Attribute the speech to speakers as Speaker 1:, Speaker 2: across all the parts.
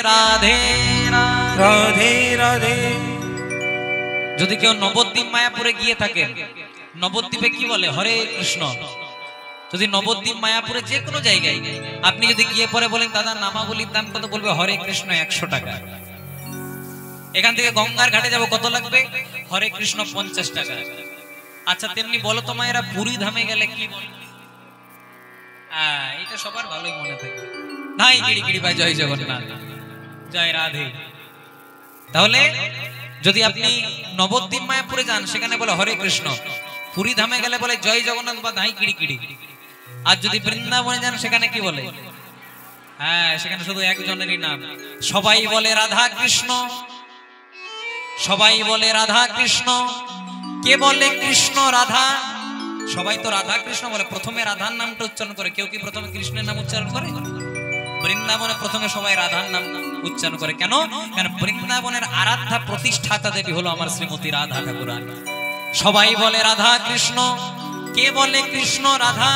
Speaker 1: রাধে রাধে রাধে। যদি কেউ নবদ্বীপ মায়াপুরে গিয়ে থাকে, নবদ্বীপে কি বলে? হরে কৃষ্ণ। যদি নবদ্বীপ মায়াপুরে যে কোনো জায়গায় আপনি যদি গিয়ে পরে বলেন দাদা নামাবলির দাম কত, বলবে হরে কৃষ্ণ 100 টাকা। এখান থেকে গঙ্গার ঘাটে যাব কত লাগবে? হরে কৃষ্ণ 50 টাকা। আচ্ছা তেমনি বলো তো মায়েরা, পুরী ধামে গেলে কি বলে? এটা সবার ভালোই মনে থাকে, নাই গিরি গিরি ভাই জয় জগন্নাথ জয় রাধে। তাহলে যদি আপনি নবদ্বীপ মায়াপুরে যান সেখানে বলে হরে কৃষ্ণ, পুরী ধামে গেলে বলে জয় জগন্নাথ বা ধাই কিড়ি কিড়ি। আর যদি বৃন্দাবনে যান সেখানে কি বলে? সেখানে শুধু একজনেরই নাম, সবাই বলে রাধা কৃষ্ণ, সবাই বলে রাধা কৃষ্ণ। কে বলে কৃষ্ণ রাধা? সবাই তো রাধা কৃষ্ণ বলে, প্রথমে রাধার নামটা উচ্চারণ করে। কেউ কি প্রথমে কৃষ্ণের নাম উচ্চারণ করে? বৃন্দাবনে প্রথমে সবাই রাধার নাম উচ্চারণ করে। কেন? কারণ বৃন্দাবনের আরাধ্যা প্রতিষ্ঠাতা দেবী হলো আমার শ্রীমতী রাধা ঠাকুরানী। সবাই বলে রাধা কৃষ্ণ। কে বলে কৃষ্ণ রাধা?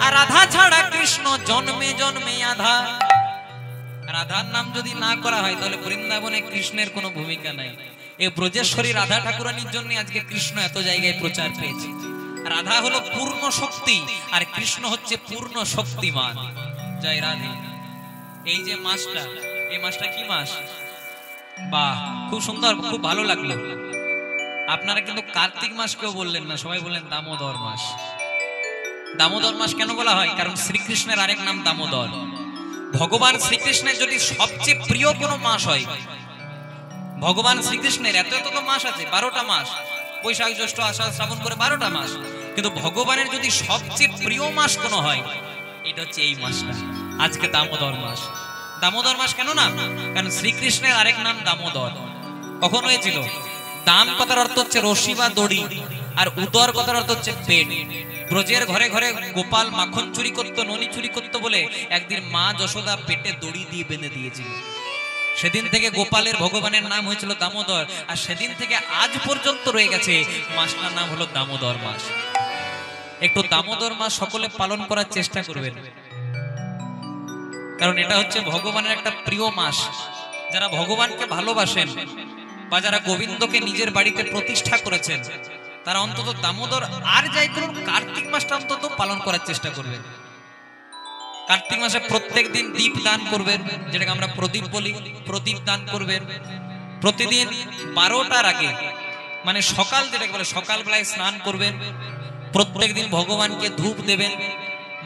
Speaker 1: আর রাধা ছাড়া কৃষ্ণ জন্মে জন্মে আধা। রাধার নাম যদি না করা হয় তাহলে বৃন্দাবনে কৃষ্ণের কোনো ভূমিকা নাই। এই ব্রজেশ্বরী রাধা ঠাকুরানীর জন্য আজকে কৃষ্ণ এত জায়গায় প্রচার পেয়েছে। রাধা হলো পূর্ণ শক্তি আর কৃষ্ণ হচ্ছে পূর্ণ শক্তিমান। জয় রাধে। এই যে মাসটা, এই মাসটা কি মাস? বাহ, খুব সুন্দর, খুব ভালো লাগলো। আপনারা কিন্তু কার্তিক মাস কেউ বললেন না, সবাই বললেন দামোদর মাস। দামোদর মাস কেন বলা হয়? কারণ শ্রীকৃষ্ণের আরেক নাম দামোদর। ভগবান শ্রীকৃষ্ণের যদি সবচেয়ে প্রিয় কোনো মাস হয়, ভগবান শ্রীকৃষ্ণের এত এত তো মাস আছে, 12টা মাস, বৈশাখ জ্যৈষ্ঠ আষাঢ় শ্রাবণ করে 12টা মাস, কিন্তু ভগবানের যদি সবচেয়ে প্রিয় মাস কোনো হয় এটা হচ্ছে এই মাসটা। আজকে দামোদর মাস। দামোদর মাস কেন না? কারণ শ্রীকৃষ্ণের আরেক নাম দামোদর। কখন হয়েছিল? দাম কথার অর্থ হচ্ছে রশি বা দড়ি, আর উদর কথার অর্থ হচ্ছে পেট। ব্রজের ঘরে ঘরে গোপাল মাখন চুরি করত, ননি চুরি করত বলে একদিন মা যশোদা পেটে দড়ি দিয়ে বেঁধে দিয়েছিল। সেদিন থেকে গোপালের ভগবানের নাম হয়েছিল দামোদর, আর সেদিন থেকে আজ পর্যন্ত রয়ে গেছে মাসটার নাম হলো দামোদর মাস। একটু দামোদর মাস সকলে পালন করার চেষ্টা করবেন, কারণ এটা হচ্ছে ভগবানের একটা প্রিয় মাস। যারা ভগবানকে ভালোবাসেন বা যারা গোবিন্দকে নিজের বাড়িতে প্রতিষ্ঠা করেছেন তারা অন্তত দামোদর আর যাই করুন কার্তিক মাসটা অন্তত পালন করার চেষ্টা করবেন। কার্তিক মাসে প্রত্যেক দিন দীপ দান করবেন, যেটাকে আমরা প্রদীপ বলি, প্রদীপ দান করবেন। প্রতিদিন 12টার আগে, মানে সকাল যেটাকে বলে সকালবেলায় স্নান করবেন। প্রত্যেক দিন ভগবানকে ধূপ দেবেন,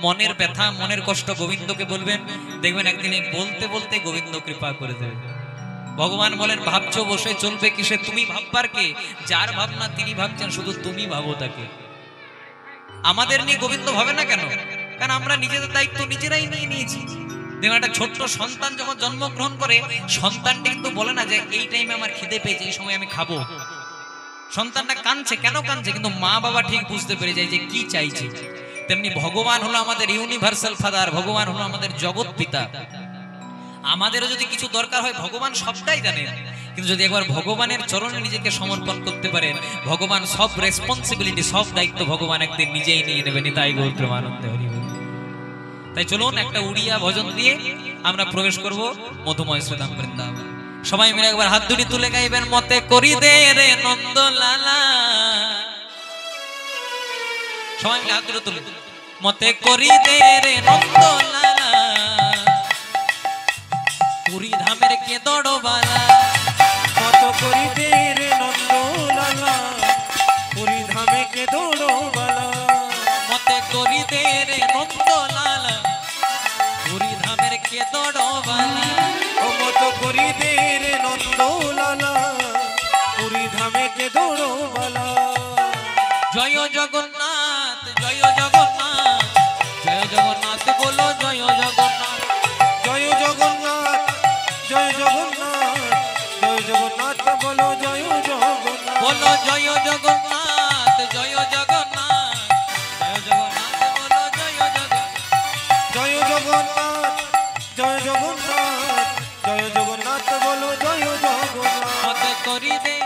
Speaker 1: মনের ব্যথা মনের কষ্ট গোবিন্দকে বলবেন। দেখবেন একদিন বলতে বলতে গোবিন্দ কৃপা করে দেবেন। ভগবান বলেন ভাবছো বসে চলবে কিসে, তুমি ভাববার কে? যার ভাবনা তিনি ভাবছেন, শুধু তুমি ভাবো তাকে। আমাদের নিয়ে গোবিন্দ ভাবে না কেন? কারণ আমরা নিজেদের দায়িত্ব নিজেরাই নিয়ে নিয়েছি। দেখুন একটা ছোট্ট সন্তান যখন জন্মগ্রহণ করে, সন্তানটি কিন্তু বলে না যে এই টাইমে আমার খিদে পেয়েছে, এই সময় আমি খাবো। সন্তানটা কাঁদছে, কেন কাঁদছে? কিন্তু মা বাবা ঠিক বুঝতে পেরে যায় যে কি চাইছে। তেমনি ভগবান হলো আমাদের ইউনিভার্সাল ফাদার, ভগবান হলো আমাদের জগৎ পিতা। আমাদেরও যদি কিছু দরকার হয় ভগবান সবটাই জানেন, কিন্তু যদি একবার ভগবানের চরণে নিজেকে সমর্পণ করতে পারেন, ভগবান সব রেসপন্সিবিলিটি, সব দায়িত্ব ভগবান একদিন নিজেই নিয়ে নেবেন। তাই গৌর প্রেমানন্দে হরি হরি। তাই চলুন একটা উড়িয়া ভজন দিয়ে আমরা প্রবেশ করব মধুময় শ্রীধাম বৃন্দাবন। সবাই মিলে একবার হাত দুটি তুলে গাইবেন, মতে করি দে রে নন্দলালা। সবাই মিলে হাত দুটো তুলে, মতে করি দে রে নন্দলালা, পুরী ধামের কে দড়বালা।
Speaker 2: মত করি দে রে নন্দলালা, পুরী ধামে কে দড়বালা।
Speaker 1: মতে করি দে রে নন্দলালা, পুরী ধামের কে দড়বালা।
Speaker 2: ও মত করি দে রে নন্দলালা, পুরী ধামে কে দড়বালা।
Speaker 1: জয় জগন্নাথ জয় জগন্নাথ, জয় জগন্নাথ বলো জয় জগন্নাথ।
Speaker 2: জয় জগন্নাথ জয় জগন্নাথ, জয় জগন্নাথ বলো জয় জগন্নাথ।
Speaker 1: বলো জয় জগন্নাথ জয় জগন্নাথ, জয় জগন্নাথ বলো জয় জগন্নাথ।
Speaker 2: জয় জগন্নাথ জয় জগন্নাথ, জয় জগন্নাথ বলো জয় জগন্নাথ।
Speaker 1: মতে করি দে,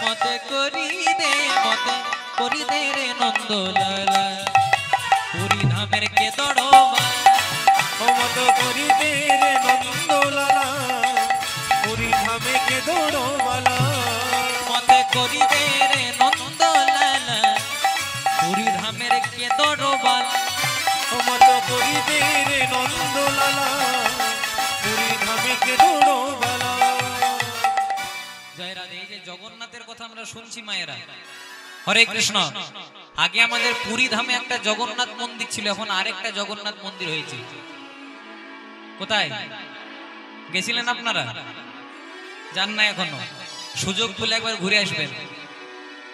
Speaker 1: মতে করি দে, মতে করি দে রে নন্দলালা, পুরী ধামের কে দড়বালা।
Speaker 2: ও মত করি দে রে নন্দলালা, के दौड़ो वाला
Speaker 1: মতে করিবে রে নন্দলালা পুরী ধামের কে দরবাল
Speaker 2: ও মত করি দে রে নন্দলালা পুরী ধামে কে দৌড়ো वाला
Speaker 1: জয় রাধে। এই যে জগন্নাথের কথা আমরা শুনছি মায়েরা, হরে কৃষ্ণ। আগে আমাদের পুরী ধামে একটা জগন্নাথ মন্দির ছিল, এখন আরেকটা জগন্নাথ মন্দির হয়েছে। কোথায় গেছিলেন আপনারা? জান না এখনো? সুযোগ পেলে একবার ঘুরে আসবেন।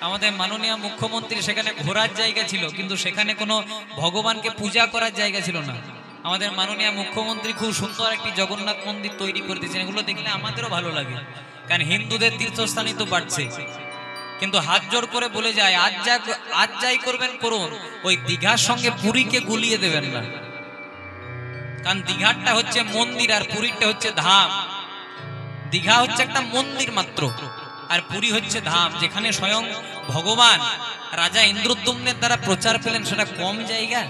Speaker 1: আমাদের মাননীয় মুখ্যমন্ত্রী সেখানে ঘোরার জায়গা ছিল, কিন্তু সেখানে কোনো ভগবানকে পূজা করার জায়গা ছিল না। আমাদের মাননীয় মুখ্যমন্ত্রী খুব সুন্দর একটি জগন্নাথ মন্দির তৈরি করে দিয়েছেন। এগুলো দেখলে আমাদেরও ভালো লাগে, কারণ হিন্দুদের তীর্থস্থানই তো বাড়ছে। কিন্তু হাত জোর করে বলে যায়, আজ যাই করবেন করুন, ওই দীঘার সঙ্গে পুরীকে গুলিয়ে দেবেন না। কারণ দীঘাটা হচ্ছে মন্দির আর পুরীটা হচ্ছে ধাম। দীঘা হচ্ছে একটা মন্দির মাত্র, আর পুরী হচ্ছে ধাম, যেখানে স্বয়ং ভগবান রাজা ইন্দ্রদ্যুম্নের দ্বারা প্রচার পেলেন। সেটা কম জায়গা?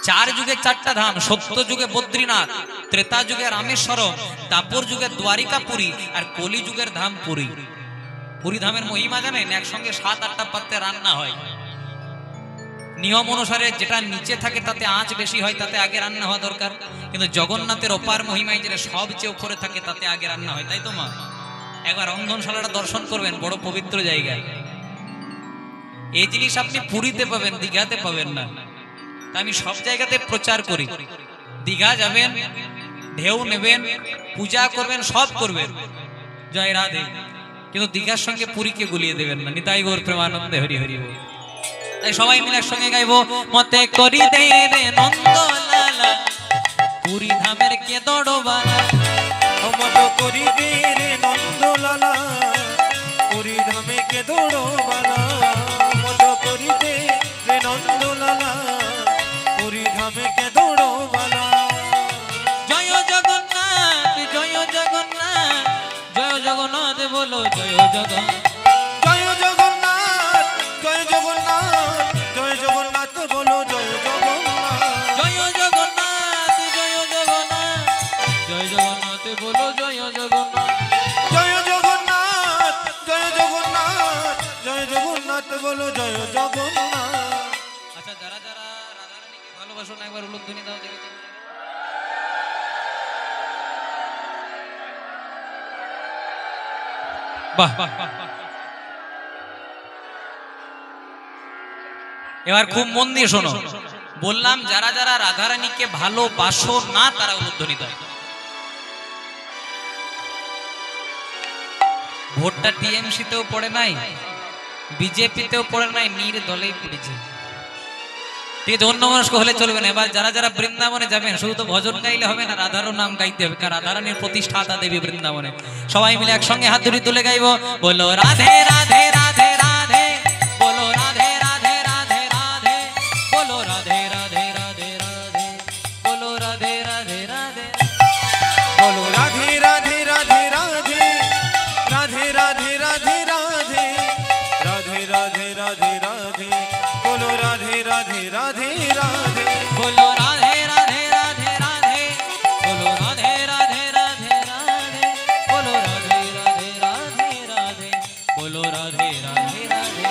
Speaker 1: 4 যুগে 4টা ধাম, সত্য যুগে বদ্রীনাথ, ত্রেতা যুগে রামেশ্বরম, দাপর যুগে দ্বারিকাপুরী, আর কলি যুগের ধাম পুরী। পুরী ধামের মহিমা জানেন? একসঙ্গে 7-8টা পাত্রে রান্না হয়। নিয়ম অনুসারে যেটা নিচে থাকে তাতে আঁচ বেশি হয়, তাতে আগে রান্না হওয়া দরকার। কিন্তু জগন্নাথের অপার মহিমায় যেটা সবচেয়ে উপরে থাকে তাতে আগে রান্না হয়, তাই তো মা? একবার রন্ধনশালাটা দর্শন করবেন, বড় পবিত্র জায়গা। এই জিনিস আপনি পুরীতে পাবেন, দীঘাতে পাবেন না। তা আমি সব জায়গাতে প্রচার করি, দীঘা যাবেন, ঢেউ নেবেন, পূজা করবেন, সব করবেন, জয় রাধে। কিন্তু দীঘার সঙ্গে পুরীকে গুলিয়ে দেবেন না। নিতাই গৌর প্রেমানন্দে হরি হরি বল। তাই সবাই মিলে একসঙ্গে গাইবো, মতে করি দে রে নন্দলালা পুরী ধামের কে দরবালা।
Speaker 2: ও মত করি দে রে নন্দলালা পুরী ধামে কে দৌড়ো वाला মত করি দে রে নন্দলালা পুরী ধামে কে দৌড়ো वाला
Speaker 1: জয় জগন্নাথ, জয় জগন্নাথ, জয় জগন্নাথ বলো, জয় জগন্নাথ।
Speaker 2: জয় জগন্নাথ, জয় জগন্নাথ, জয় জগন্নাথ বলো, জয় জগন্নাথ।
Speaker 1: জয় জগন্নাথ, জয় জগন্নাথ, জয় জগন্নাথ বলো, জয় জগন্নাথ।
Speaker 2: জয় জগন্নাথ, জয় জগন্নাথ, জয় জগন্নাথ বলো, জয় জগন্নাথ।
Speaker 1: আচ্ছা, যারা যারা রাধারানীকে ভালোবাসো না, একবার উলুধ্বনি দাও দেখে তো। বাহ বাহ বাহ বাহ। এবার খুব মন দিয়ে শোনো, বললাম যারা যারা রাধারানীকে ভালোবাসো না তারা উলুধ্বনি দাও। ভোটটা টিএমসি তেও পড়ে নাই, বিজেপিতেও পড়ে নাই, নির্দলেই পড়েছে। ঠিক আছে, অন্য মনস্ক হলে চলবে না। এবার যারা যারা বৃন্দাবনে যাবেন, শুধু তো ভজন গাইলে হবে না, রাধারও নাম গাইতে হবে, কারণ রাধারানীর প্রতিষ্ঠাতা দেবী বৃন্দাবনে। সবাই মিলে একসঙ্গে হাত ধরে তুলে গাইবো, বলো রাধে রাধে রাধে রাধে, বলো রাধে রাধে রাধে রাধে, বলো রাধে রাধে রাধে রাধে, বলো রাধে রাধে রাধে,
Speaker 2: বলো রাধে রাধে রাধে রাধে, রাধে রাধে রাধে রাধে, রাধে রাধে রাধে রাধে, বলো রাধে রাধে রাধে রাধে,
Speaker 1: বলো রাধে রাধে রাধে রাধে, বলো রাধে রাধে রাধে রাধে, বলো রাধে রাধে রাধে রাধে, বলো রাধে রাধে রাধে,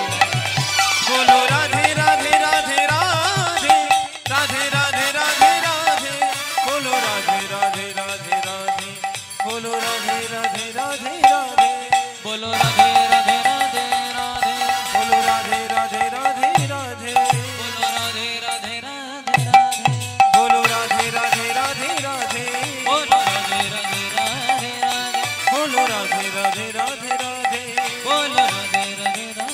Speaker 2: বলো রাধে রাধে রাধে রাধে, রাধে রাধে রাধে রাধে, বলো রাধে রাধে রাধে রাধে, বলো রাধে রাধে রাধে রাধে,
Speaker 1: বলো রাধে রাধে রাধে রাধে,
Speaker 2: বলো রাধে রাধে রাধে রাধে,
Speaker 1: বলো রাধে রাধে রাধে রাধে,
Speaker 2: বলো রাধে রাধে রাধে রাধে,
Speaker 1: বলো রাধে রাধে রাধে রাধে,
Speaker 2: বলো রাধে রাধে রাধে রাধে,
Speaker 1: বলো রাধে রাধে রাধে রাধে,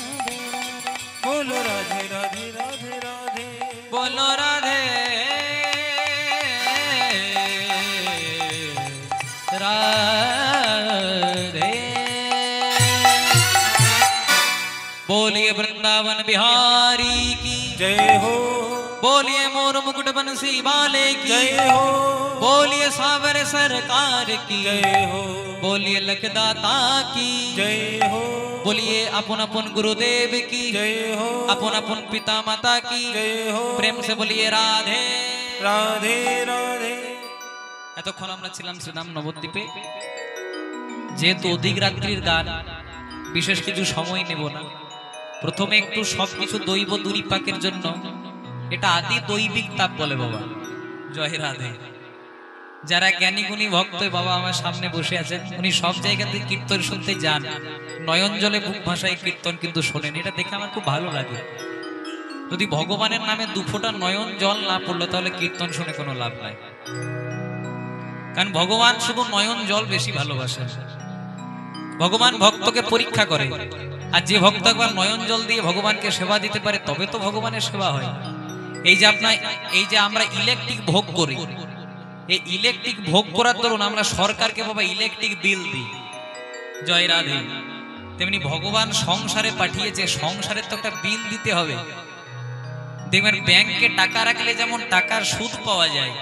Speaker 2: বলো রাধে রাধে রাধে রাধে,
Speaker 1: বলো রাধে राधे। बोलिए वृंदावन बिहारी की
Speaker 2: जय हो,
Speaker 1: बोलिए मोर मुकुट बंसी वाले की
Speaker 2: जय हो,
Speaker 1: बोलिए सावर सरकार की
Speaker 2: जय हो,
Speaker 1: बोलिए लखदाता की
Speaker 2: जय हो,
Speaker 1: बोलिए अपन अपन गुरुदेव की
Speaker 2: जय हो,
Speaker 1: अपन अपन पिता माता की
Speaker 2: जय हो,
Speaker 1: प्रेम से बोलिए राधे
Speaker 2: राधे राधे।
Speaker 1: এতক্ষণ আমরা ছিলাম শ্রীধাম নবদ্বীপে। যেহেতু অধিক রাত্রির গান, বিশেষ কিছু সময় নেব না। প্রথমে একটু সবকিছু দৈব দুরিপাকের জন্য, এটা আদি দৈবিক তাপ বলে বাবা। জয় রাধে। যারা জ্ঞানী গুণী ভক্ত বাবা আমার সামনে বসে আছেন, উনি সব জায়গাতে কীর্তন শুনতে যান, নয়ন জলে বুক ভাষায় কীর্তন কিন্তু শোনেন। এটা দেখে আমার খুব ভালো লাগে। যদি ভগবানের নামে দুফোঁটা নয়ন জল না পড়লো তাহলে কীর্তন শুনে কোনো লাভ নাই। কারণ ভগবান শুধু নয়ন জল বেশি ভালোবাসেন। ভগবান ভক্তকে পরীক্ষা করে, আর যে ভক্ত একবার নয়ন জল দিয়ে ভগবানকে সেবা দিতে পারে তবে তো ভগবানের সেবা হয়। এই যে আমরা ইলেকট্রিক ভোগ করি, এই ইলেকট্রিক ভোগ করার দরুন আমরা সরকারকে বাবা ইলেকট্রিক বিল দিই। জয় রাধে। তেমনি ভগবান সংসারে পাঠিয়েছে, সংসারের তো একটা বিল দিতে হবে। দেখবেন ব্যাংকে টাকা রাখলে যেমন টাকার সুদ পাওয়া যায়,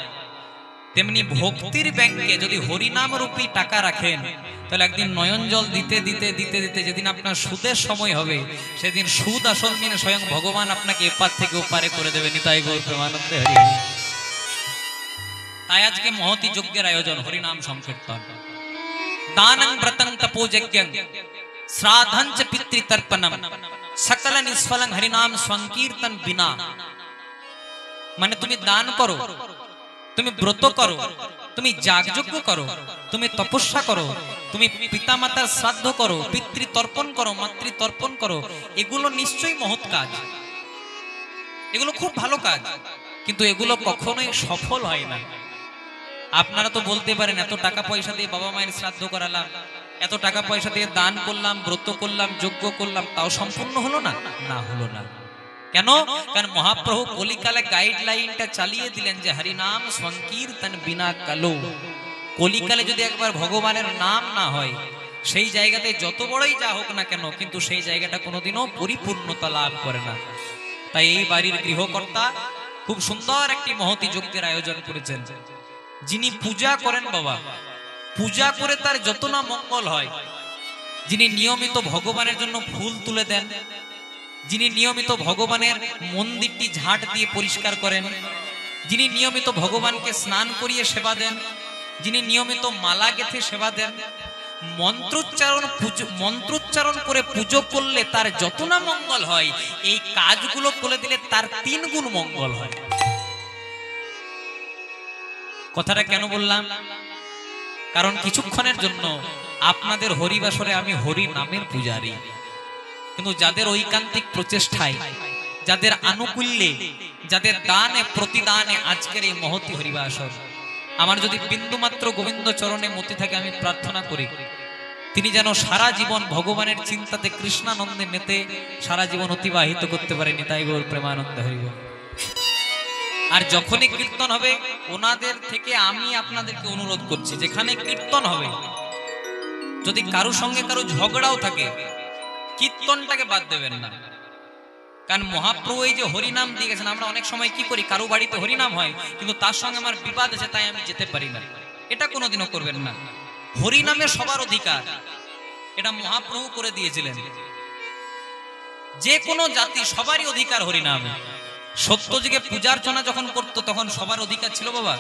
Speaker 1: তেমনি ভক্তির ব্যাংকে যদি হরিনাম রূপী টাকা রাখেন তাহলে একদিন নয়ন জল দিতে দিতে দিতে দিতে যেদিন আপনার সুদের সময় হবে, সেদিন সুদ আসল দিনে স্বয়ং ভগবান আপনাকে এপার থেকে ওপারে করে দেবে। নিতাই গৌর প্রেমানন্দে হরি। তাই আজকে মহতি যজ্ঞের আয়োজন, হরিনাম সংকীর্তন। দানং ব্রতং তপোযজ্ঞং শ্রাদ্ধঞ্চ পিতৃতর্পণম সকল নিষ্ফলং হরিনাম সংকীর্তন বিনা। মানে তুমি দান করো, তুমি ব্রত করো, তুমি যাগযজ্ঞ করো, তুমি তপস্যা করো, তুমি পিতামাতার শ্রাদ্ধ করো, পিতৃ তর্পণ করো, মাতৃ তর্পণ করো, এগুলো নিশ্চয়ই মহৎ কাজ, এগুলো খুব ভালো কাজ, কিন্তু এগুলো কখনোই সফল হয় না। আপনারা তো বলতে পারেন এত টাকা পয়সা দিয়ে বাবা মায়ের শ্রাদ্ধ করালাম, এত টাকা পয়সা দিয়ে দান করলাম, ব্রত করলাম, যজ্ঞ করলাম, তাও সম্পূর্ণ হলো না। না হলো না কেন? কারণ মহাপ্রভু কলিকালে গাইডলাইনটা চালিয়ে দিলেন যে হরিনাম সংকীর্তন বিনা কালো। কলিকালে যদি একবার ভগবানের নাম না হয়, সেই জায়গাতে যত বড়ই যা হোক না কেন, কিন্তু সেই জায়গাটা কোনোদিনও পরিপূর্ণতা লাভ করে না। তাই এই বাড়ির গৃহকর্তা খুব সুন্দর একটি মহতি যজ্ঞের আয়োজন করেছেন। যিনি পূজা করেন বাবা, পূজা করে তার যত না মঙ্গল হয়, যিনি নিয়মিত ভগবানের জন্য ফুল তুলে দেন, যিনি নিয়মিত ভগবানের মন্দিরটি ঝাঁট দিয়ে পরিষ্কার করেন, যিনি নিয়মিত ভগবানকে স্নান করিয়ে সেবা দেন, যিনি নিয়মিত মালা গেঁথে সেবা দেন, মন্ত্রোচ্চারণ করে পুজো করলে তার যত না মঙ্গল হয়, এই কাজগুলো করে দিলে তার 3 গুণ মঙ্গল হয়। কথাটা কেন বললাম? কারণ কিছুক্ষণের জন্য আপনাদের হরিবাসরে আমি হরি নামের পূজারী, কিন্তু যাদের ঐকান্তিক প্রচেষ্টায়, যাদের আনুকূল্যে, যাদের দানে প্রতিদানে আজকের এই মহতি হরিবাসর, আমার যদি বিন্দুমাত্র গোবিন্দ চরণে মতি থাকে, আমি প্রার্থনা করি তিনি যেন সারা জীবন ভগবানের চিন্তাতে কৃষ্ণানন্দে মেতে সারা জীবন অতিবাহিত করতে পারে। নিতাই গৌর প্রেমানন্দে হরি বল। আর যখনই কীর্তন হবে, ওনাদের থেকে আমি আপনাদেরকে অনুরোধ করছি, যেখানে কীর্তন হবে যদি কারো সঙ্গে কারো ঝগড়াও থাকে, কীর্তনটাকে বাদ দেবেন না। কারণ মহাপ্রভু এই যে হরিনাম দিয়ে গেছেন, আমরা অনেক সময় কি করি, কারো বাড়িতে হরিনাম হয় কিন্তু তার সঙ্গে আমার বিবাদ আছে তাই আমি যেতে পারি না, এটা কোনোদিনও করবেন না। হরিনামে সবার অধিকার, এটা মহাপ্রভু করে দিয়েছিলেন। যে কোনো জাতি সবারই অধিকার হরিনামে। সত্য যুগে পূজার্চনা যখন করতো তখন সবার অধিকার ছিল বাবা।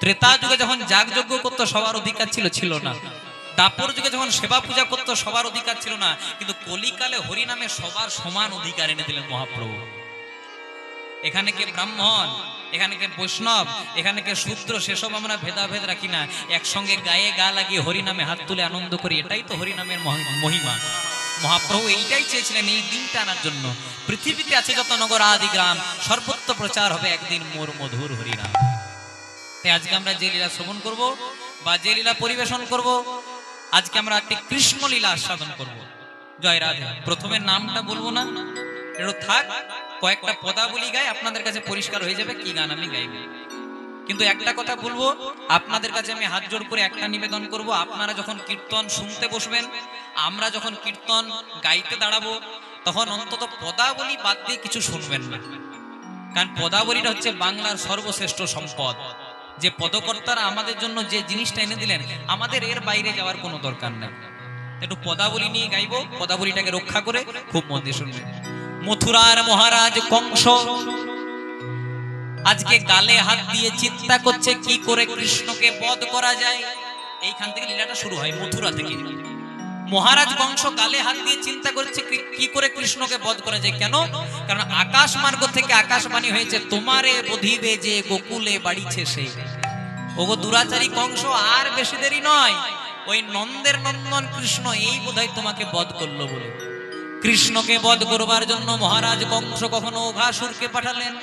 Speaker 1: ত্রেতা যুগে যখন যাগযজ্ঞ করতো সবার অধিকার ছিল? ছিল না। দাপর যুগে যখন সেবা পূজা করতো সবার অধিকার ছিল না, কিন্তু কলিকালে হরিনামে সবার সমান অধিকার এনে দিলেন মহাপ্রভু। এখানে কে ব্রাহ্মণ, এখানে কে বৈষ্ণব, এখানে কে শূদ্র, সেসব আমরা ভেদাভেদ রাখি না। একসঙ্গে গায়ে গা লাগিয়ে হরিনামে হাত তুলে আনন্দ করি, এটাই তো হরিনামের মহিমা। মহাপ্রভু এইটাই চেয়েছিলেন, এই দিনটা আনার জন্য। পৃথিবীতে আছে যত নগর আদি গ্রাম, সর্বত্র প্রচার হবে একদিন মোর মধুর হরিনাম। তাই আজকে আমরা যে লীলা শ্রবণ করব বা যে লীলা পরিবেশন করব, আজকে আমরা একটি কৃষ্ণ লীলা আস্বাদন করব। জয় রাধে। প্রথমে নামটা বলবো না, এটা থাক, কয়েকটা পদাবলী গাই, আপনাদের কাছে পরিষ্কার হয়ে যাবে কি গান আমি গাইব। কিন্তু একটা কথা বলবো, আপনাদের কাছে আমি হাত জোড় করে একটা নিবেদন করব, আপনারা যখন কীর্তন শুনতে বসবেন, আমরা যখন কীর্তন গাইতে দাঁড়াবো, তখন অন্তত পদাবলী বাদ দিয়ে কিছু শুনবেন না। কারণ পদাবলীটা হচ্ছে বাংলার সর্বশ্রেষ্ঠ সম্পদ। যে পদকর্তারা আমাদের জন্য যে জিনিসটা এনে দিলেন, আমাদের এর বাইরে যাওয়ার কোনো দরকার নেই। একটু পদাবলী নিয়ে গাইবো, পদাবলীটাকে রক্ষা করে খুব মন দিয়ে শুনবেন। মথুরার মহারাজ কংস আজকে গালে হাত দিয়ে চিন্তা করছে কি করে কৃষ্ণকে বধ করা যায়। এইখান থেকে লীলাটা শুরু হয়, মথুরা থেকে। মহারাজ কংস গালে হাত দিয়ে চিন্তা করছে কি করে কৃষ্ণকে বধ করা যায়। কেন? কারণ আকাশ মার্গ থেকে আকাশবাণী হয়েছে, তোমারে বধিবে যে গোকুলে বাড়িছে সে। ওগো দুরাচারী কংস, আর বেশি দেরি নয়, ওই নন্দের নন্দন কৃষ্ণ এই বোধহয় তোমাকে বধ করলো বলে। কৃষ্ণকে বধ করবার জন্য মহারাজ কংস কখনো অঘাসুরকে পাঠালেন,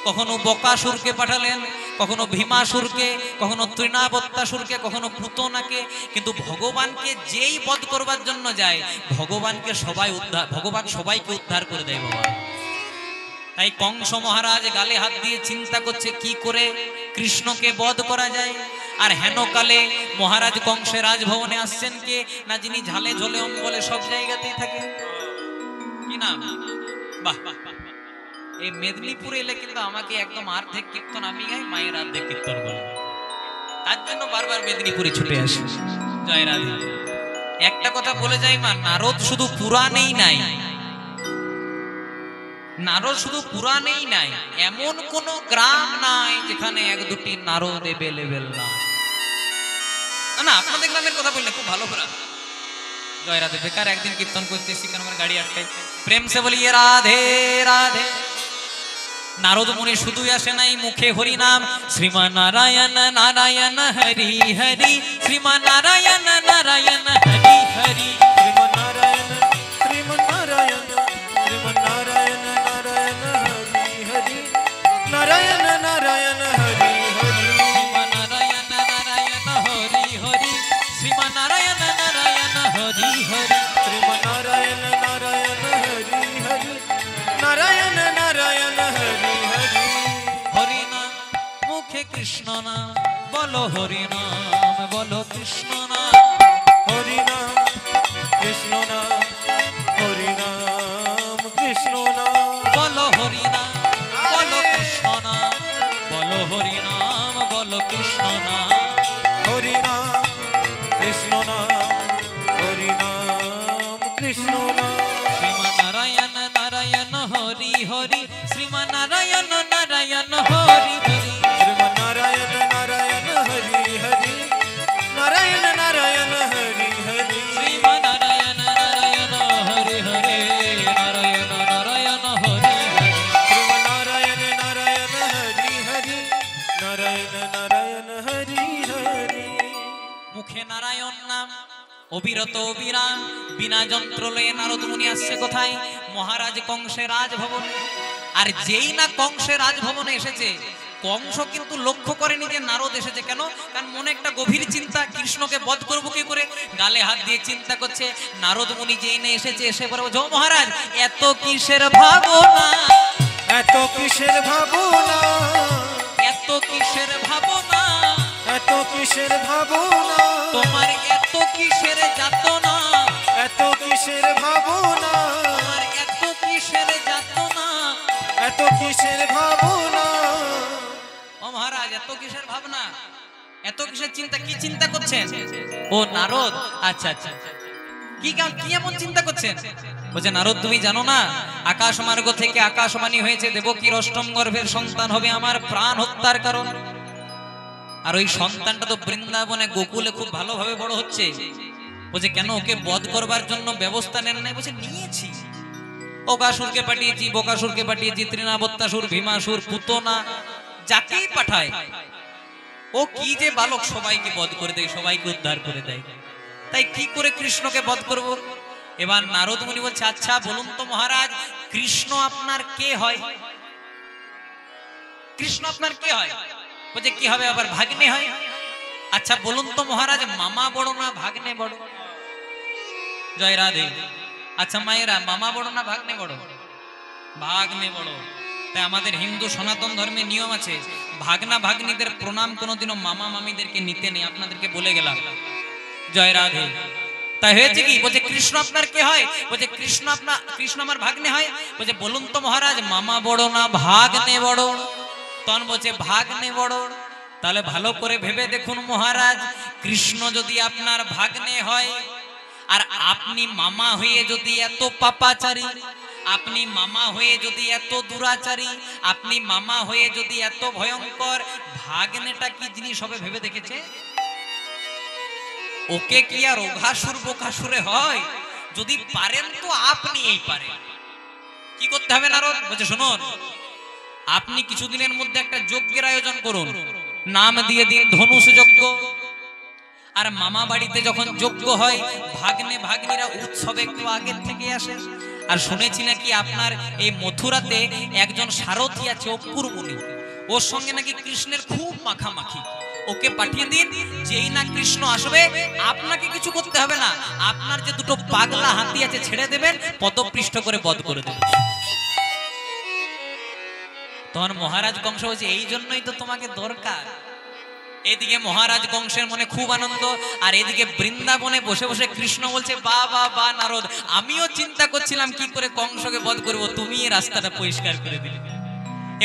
Speaker 1: কখনো বকাসুরকে পাঠালেন, কখনো ভীমাসুরকে, কখনো তৃণাবত্তাসুরকে, কখনো পুতনাকে। কিন্তু ভগবানকে যেই বধ করবার জন্য যায়, ভগবানকে ভগবান সবাইকে উদ্ধার করে দেয় বাবা। তাই কংস মহারাজ গালে হাত দিয়ে চিন্তা করছে কি করে কৃষ্ণকে বধ করা যায়। আর হেনকালে মহারাজ কংসের রাজভবনে আসছেন কে না, যিনি ঝালে ঝোলে অম্বলে সব জায়গাতেই থাকে। কি নাম? বাহ, এই মেদিনীপুরে এলে কিন্তু আমাকে একদম আর্ধেক কীর্তন আমি গাই, মায়ের আর্ধেক কীর্তন বলে, তার জন্য বারবার মেদিনীপুরে ছুটে আসি। জয় রাধে। একটা কথা বলে যাই মা, নারদ শুধু পুরাণেই নাই, নারদ শুধু পুরাণেই নাই, এমন কোন গ্রাম নাই যেখানে এক দুটি নারদ এভেলেবেল না। না, আপনাদের গ্রামের কথা বললে খুব ভালো করে। জয় রাধে। বেকার একদিন কীর্তন করতেছি কেন, আমার গাড়ি আটকাই। প্রেম সে বলি রাধে রাধে। নারদ মুনি শুধুই আসে নাই মুখে হরি নাম, শ্রীমান নারায়ণ নারায়ণ হরি হরি, শ্রীমান নারায়ণ নারায়ণ হরি হরি,
Speaker 2: শ্রীমান নারায়ণ শ্রীমান নারায়ণ শ্রীমান নারায়ণ নারায়ণ হরি হরি, নারায়ণ নারায়ণ হরি হরি,
Speaker 1: শ্রীমান নারায়ণ নারায়ণ হরি হরি, শ্রীমান নারায়ণ নারায়ণ হরি হরি,
Speaker 2: শ্রীমান নারায়ণ নারায়ণ হরি হরি, নারায়ণ নারায়ণ হরি হরি।
Speaker 1: হরি নাম মুখে কৃষ্ণ নাম, বলো হরি নাম, বলো কৃষ্ণ নাম,
Speaker 2: হরি নাম কৃষ্ণ নাম, হরি নাম কৃষ্ণ নাম,
Speaker 1: বলো হরি নাম, বলো কৃষ্ণ নাম, বলো হরি নাম, বলো কৃষ্ণ নাম,
Speaker 2: হরি নাম কৃষ্ণ নাম, হরি নাম কৃষ্ণ নাম,
Speaker 1: শ্রীমান নারায়ণ নারায়ণ হরি হরি, শ্রীমান নারায়ণ নারায়ণ হরি হরি,
Speaker 2: শ্রীমান নারায়ণ নারায়ণ হরি হরি, নারায়ণ নারায়ণ হরি হরি,
Speaker 1: শ্রীমান নারায়ণ নারায়ণ হরি হরি, নারায়ণ নারায়ণ হরি হরি,
Speaker 2: শ্রীমান নারায়ণ নারায়ণ হরি হরি, নারায়ণ নারায়ণ হরি হরি।
Speaker 1: মুখে নারায়ণ নাম, অবিরত অবিরাম, বিনা যন্ত্র লয়ে নারদ মুনি আসছে কোথায়? মহারাজ কংসের রাজভবনে। আর যেই না কংসের রাজভবনে এসেছে, কংস কিন্তু লক্ষ্য করেনি যে নারদ এসেছে। কেন? কারণ মনে একটা গভীর চিন্তা, কৃষ্ণকে বধ করবো কি করে। গালে হাত দিয়ে চিন্তা করছে। নারদ মুনি যেই না এসেছে, এসে বলে, যো মহারাজ, এত কিসের ভাবনা,
Speaker 2: এত কিসের ভাবনা,
Speaker 1: এত কিসের ভাবনা,
Speaker 2: এত কিসের ভাবনা,
Speaker 1: তোমার এত কিসের যাতনা,
Speaker 2: এত কিসের ভাবনা,
Speaker 1: তোমার এত কিসের যাতনা,
Speaker 2: এত কিসের ভাবনা।
Speaker 1: ও মহারাজ, এত কিসের ভাবনা, এত কিসের চিন্তা, কি চিন্তা করছেন? ও নারদ, আচ্ছা আচ্ছা, কি এমন চিন্তা করছেন? বলছে, নারদ তুমি জানো না, আকাশ মার্গ থেকে আকাশবাণী হয়েছে, দেবকীর অষ্টম গর্ভের সন্তান হবে আমার প্রাণ হত্যার কারণ। আর ওই সন্তানটা তো বৃন্দাবনে গোকুলে খুব ভালোভাবে বড় হচ্ছে। বলছে, কেন ওকে বধ করবার জন্য ব্যবস্থা নেন নাই? বলছে, নিয়েছি। অগাসুরকে পাঠিয়েছি, বকাসুরকে পাঠিয়েছি, তৃণাবত্তাসুর, ভীমাসুর, পুতনা, যাকেই পাঠায় ও কি যে বালক, সবাইকে বধ করে দেয়, সবাইকে উদ্ধার করে দেয়। তাই কি করে কৃষ্ণকে বধ করব? এবার নারদ মুনি বলছে, আচ্ছা বলুন তো মহারাজ, কৃষ্ণ আপনার কে হয়? কৃষ্ণ আপনার কে হয়? বলছে, কি হবে, আবার ভাগ্নে হয়? আচ্ছা বলুন তো মহারাজ, মামা বড় না ভাগ্নে বড়? জয় রাধে। আচ্ছা মায়েরা, মামা বড় না ভাগ্নে বড়? ভাগ্নে বড়। তাই আমাদের হিন্দু সনাতন ধর্মে নিয়ম আছে, ভাগনা ভাগ্নিদের প্রণাম কোনোদিনও মামা মামিদেরকে নিতে নেই, আপনাদেরকে বলে গেলাম। জয় রাধে। তাই হয়েছে কি? বলছে, কৃষ্ণ আপনার কে হয়? বলছে, কৃষ্ণ আমার ভাগ্নে হয়। বলছে, বলুন তো মহারাজ, মামা বড় না ভাগ্নে বড়? তখন বলছে, ভাগ্নে বড়। তাহলে ভালো করে ভেবে দেখুন মহারাজ, কৃষ্ণ যদি আপনার ভাগ্নে হয়, আর আপনি মামা হয়ে যদি এত পাপাচারী, আপনি মামা হয়ে যদি এত দুরাচারী, আপনি মামা হয়ে যদি এত ভয়ঙ্কর, ভাগ্নেটা কি জিনিস হবে ভেবে দেখেছে? ওকে কি আর অঘাসুর বকাসুরে হয়? যদি পারেন তো আপনি এই পারেন। কি করতে হবে নারদ বলছে, শুনুন, আপনি কিছুদিনের মধ্যে একটা যজ্ঞের আয়োজন করুন, নাম দিয়ে দিন ধনুষ যজ্ঞ। আর মামা বাড়িতে যখন যজ্ঞ হয়, ভাগ্নে ভাগ্নিরা উৎসবে একটু আগের থেকে আসে। আর শুনেছি নাকি আপনার এই মথুরাতে একজন সারথী আছে অপুর মুনি, ওর সঙ্গে নাকি কৃষ্ণের খুব মাখামাখি। ওকে পাঠিয়ে দিন, যেই না কৃষ্ণ আসবে আপনাকে কিছু করতে হবে না, আপনার যে দুটো পাগলা হাতি আছে ছেড়ে দেবেন, পদপৃষ্ঠ করে বধ করে দেবেন। তখন মহারাজ কংস বলছে, এই জন্যই তো তোমাকে দরকার। এদিকে মহারাজ কংসের মনে খুব আনন্দ, আর এদিকে বৃন্দাবনে বসে বসে কৃষ্ণ বলছে, বা বা বা নারদ, আমিও চিন্তা করছিলাম কি করে কংসকে বধ করব, তুমি এই রাস্তাটা পরিষ্কার করে দিলে।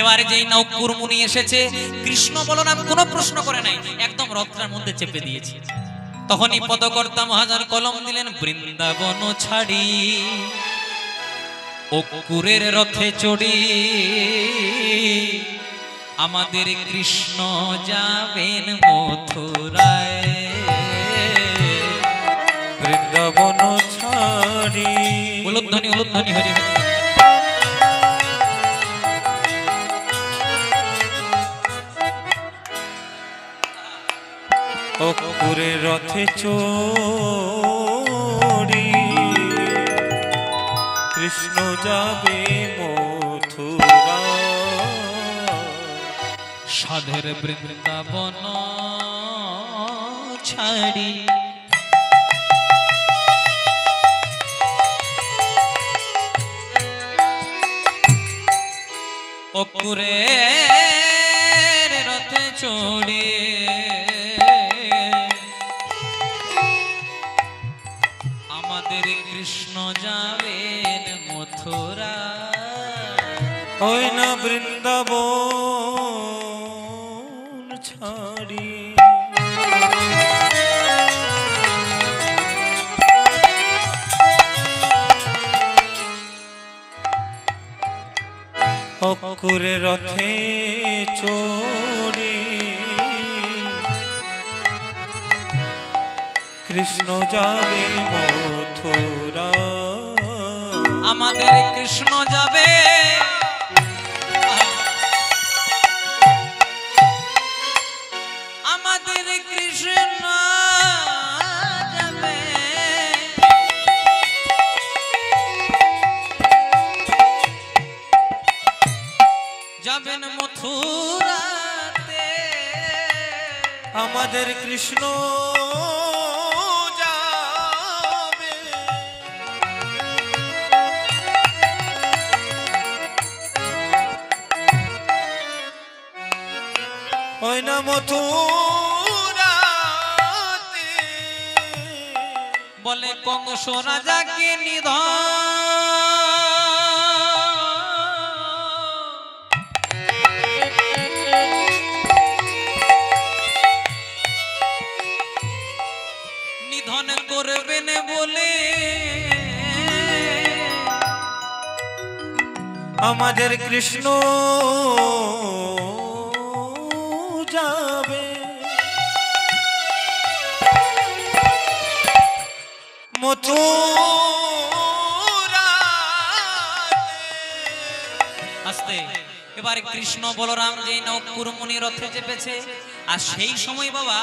Speaker 1: এবারে যেই নাও কুরমুনি এসেছে, কৃষ্ণ বলরাম কোনো প্রশ্ন করে নাই, একদম রথটার মধ্যে চেপে দিয়েছে। তখনই পদকর্তা মহাজন কলম দিলেন, বৃন্দাবন ছাড়ি অকুরের রথে চড়ি আমাদের কৃষ্ণ যাবেন মথুরায়।
Speaker 2: বৃন্দাবন ছাড়ি,
Speaker 1: উলুধ্বনি উলুধ্বনি হরি হরি।
Speaker 2: অকুরের রথে চড়ি কৃষ্ণ যাবে মথুরা।
Speaker 1: সাধের বৃন্দাবন ছাড়ি অকুরের রথে চড়ি আমাদের কৃষ্ণ যাবেন মথুরা।
Speaker 2: ওই না বৃন্দাবন ছাড়ি, অকুরে রথে চড়ি কৃষ্ণ যাবে মথুরা।
Speaker 1: আমাদের কৃষ্ণ যাবে, আমাদের কৃষ্ণ যাবে, যাবেন মথুরাতে।
Speaker 2: আমাদের কৃষ্ণ যাবে, ওই না মথুরাতে।
Speaker 1: বলে কংস রাজাকে নিধন নিধন করবেন বলে
Speaker 2: আমাদের কৃষ্ণ যাবে মথুরাতে।
Speaker 1: আস্তে। এবার কৃষ্ণ বলরাম যেই নাও কুরমুনি রথে চেপেছে, আর সেই সময় বাবা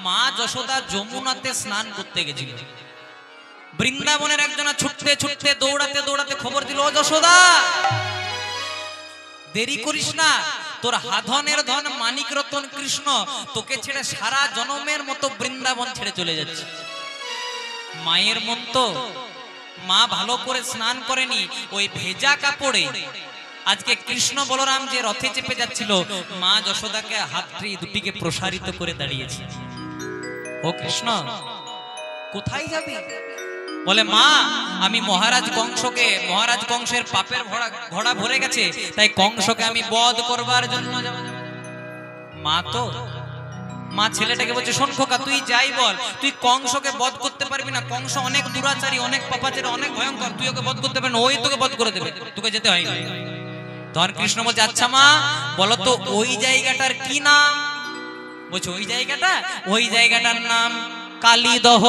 Speaker 1: মা যশোদা যমুনাতে স্নান করতে গেছিল। বৃন্দাবনের একজনা ছুটতে ছুটতে দৌড়াতে দৌড়াতে খবর দিল, ও যশোদা দেরি করিস না, তোর হাধনের ধন মানিক রতন কৃষ্ণ তোকে ছেড়ে সারা জনমের মতো বৃন্দাবন ছেড়ে চলে যাচ্ছে। মায়ের মন তো, মা ভালো করে স্নান করেনি, ওই ভেজা কাপড়ে আজকে কৃষ্ণ বলরাম যে রথে চেপে যাচ্ছিল, মা যশোদাকে হাতটি দুটিকে প্রসারিত করে দাঁড়িয়েছে। ও কৃষ্ণ কোথায় যাবি? বলে, মা আমি মহারাজ কংসের পাপের ঘোড়া ভরে গেছে, তাই কংসকে আমি বধ করবার জন্য যাব। মা ছেলেটাকে বলছে, শোন খোকা, তুই যাই বল, তুই কংসকে বধ করতে পারবি না। কংস অনেক দুরাচারী, অনেক পাপাচারী, অনেক ভয়ঙ্কর, তুই ওকে বধ করতে পারবি না, ওই তোকে বধ করে দেবে, তোকে যেতে হয় না। তখন কৃষ্ণ বলছে, আচ্ছা মা বলো তো ওই জায়গাটার কি নাম? বলছে, ওই জায়গাটার নাম কালীদহ।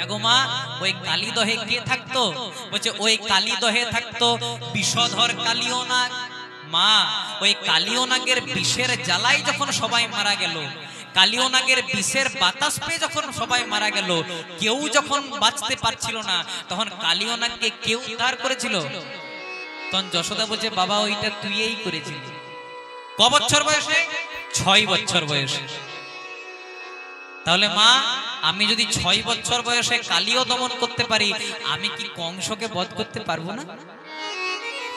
Speaker 1: এগো মা, ওই কালীদহে কে থাকতো? বলছে ওই কালীদহে থাকতো বিষধর কালীয় নাগ। মা, ওই কালীয় নাগের বিষের জ্বালায় যখন সবাই মারা গেল, কালীয় নাগের বিষের বাতাস পেয়ে যখন সবাই মারা গেল, কেউ যখন বাঁচতে পারছিল না, তখন কালীয় নাগকে কেউ উদ্ধার করেছিল? তখন যশোদা বলছে বাবা ওইটা তুইই করেছিলি। ক বছর বয়সে? 6 বছর বয়সে। তাহলে মা, আমি যদি 6 বছর বয়সে কালীয় দমন করতে পারি, আমি কি কংসকে বধ করতে পারবো না?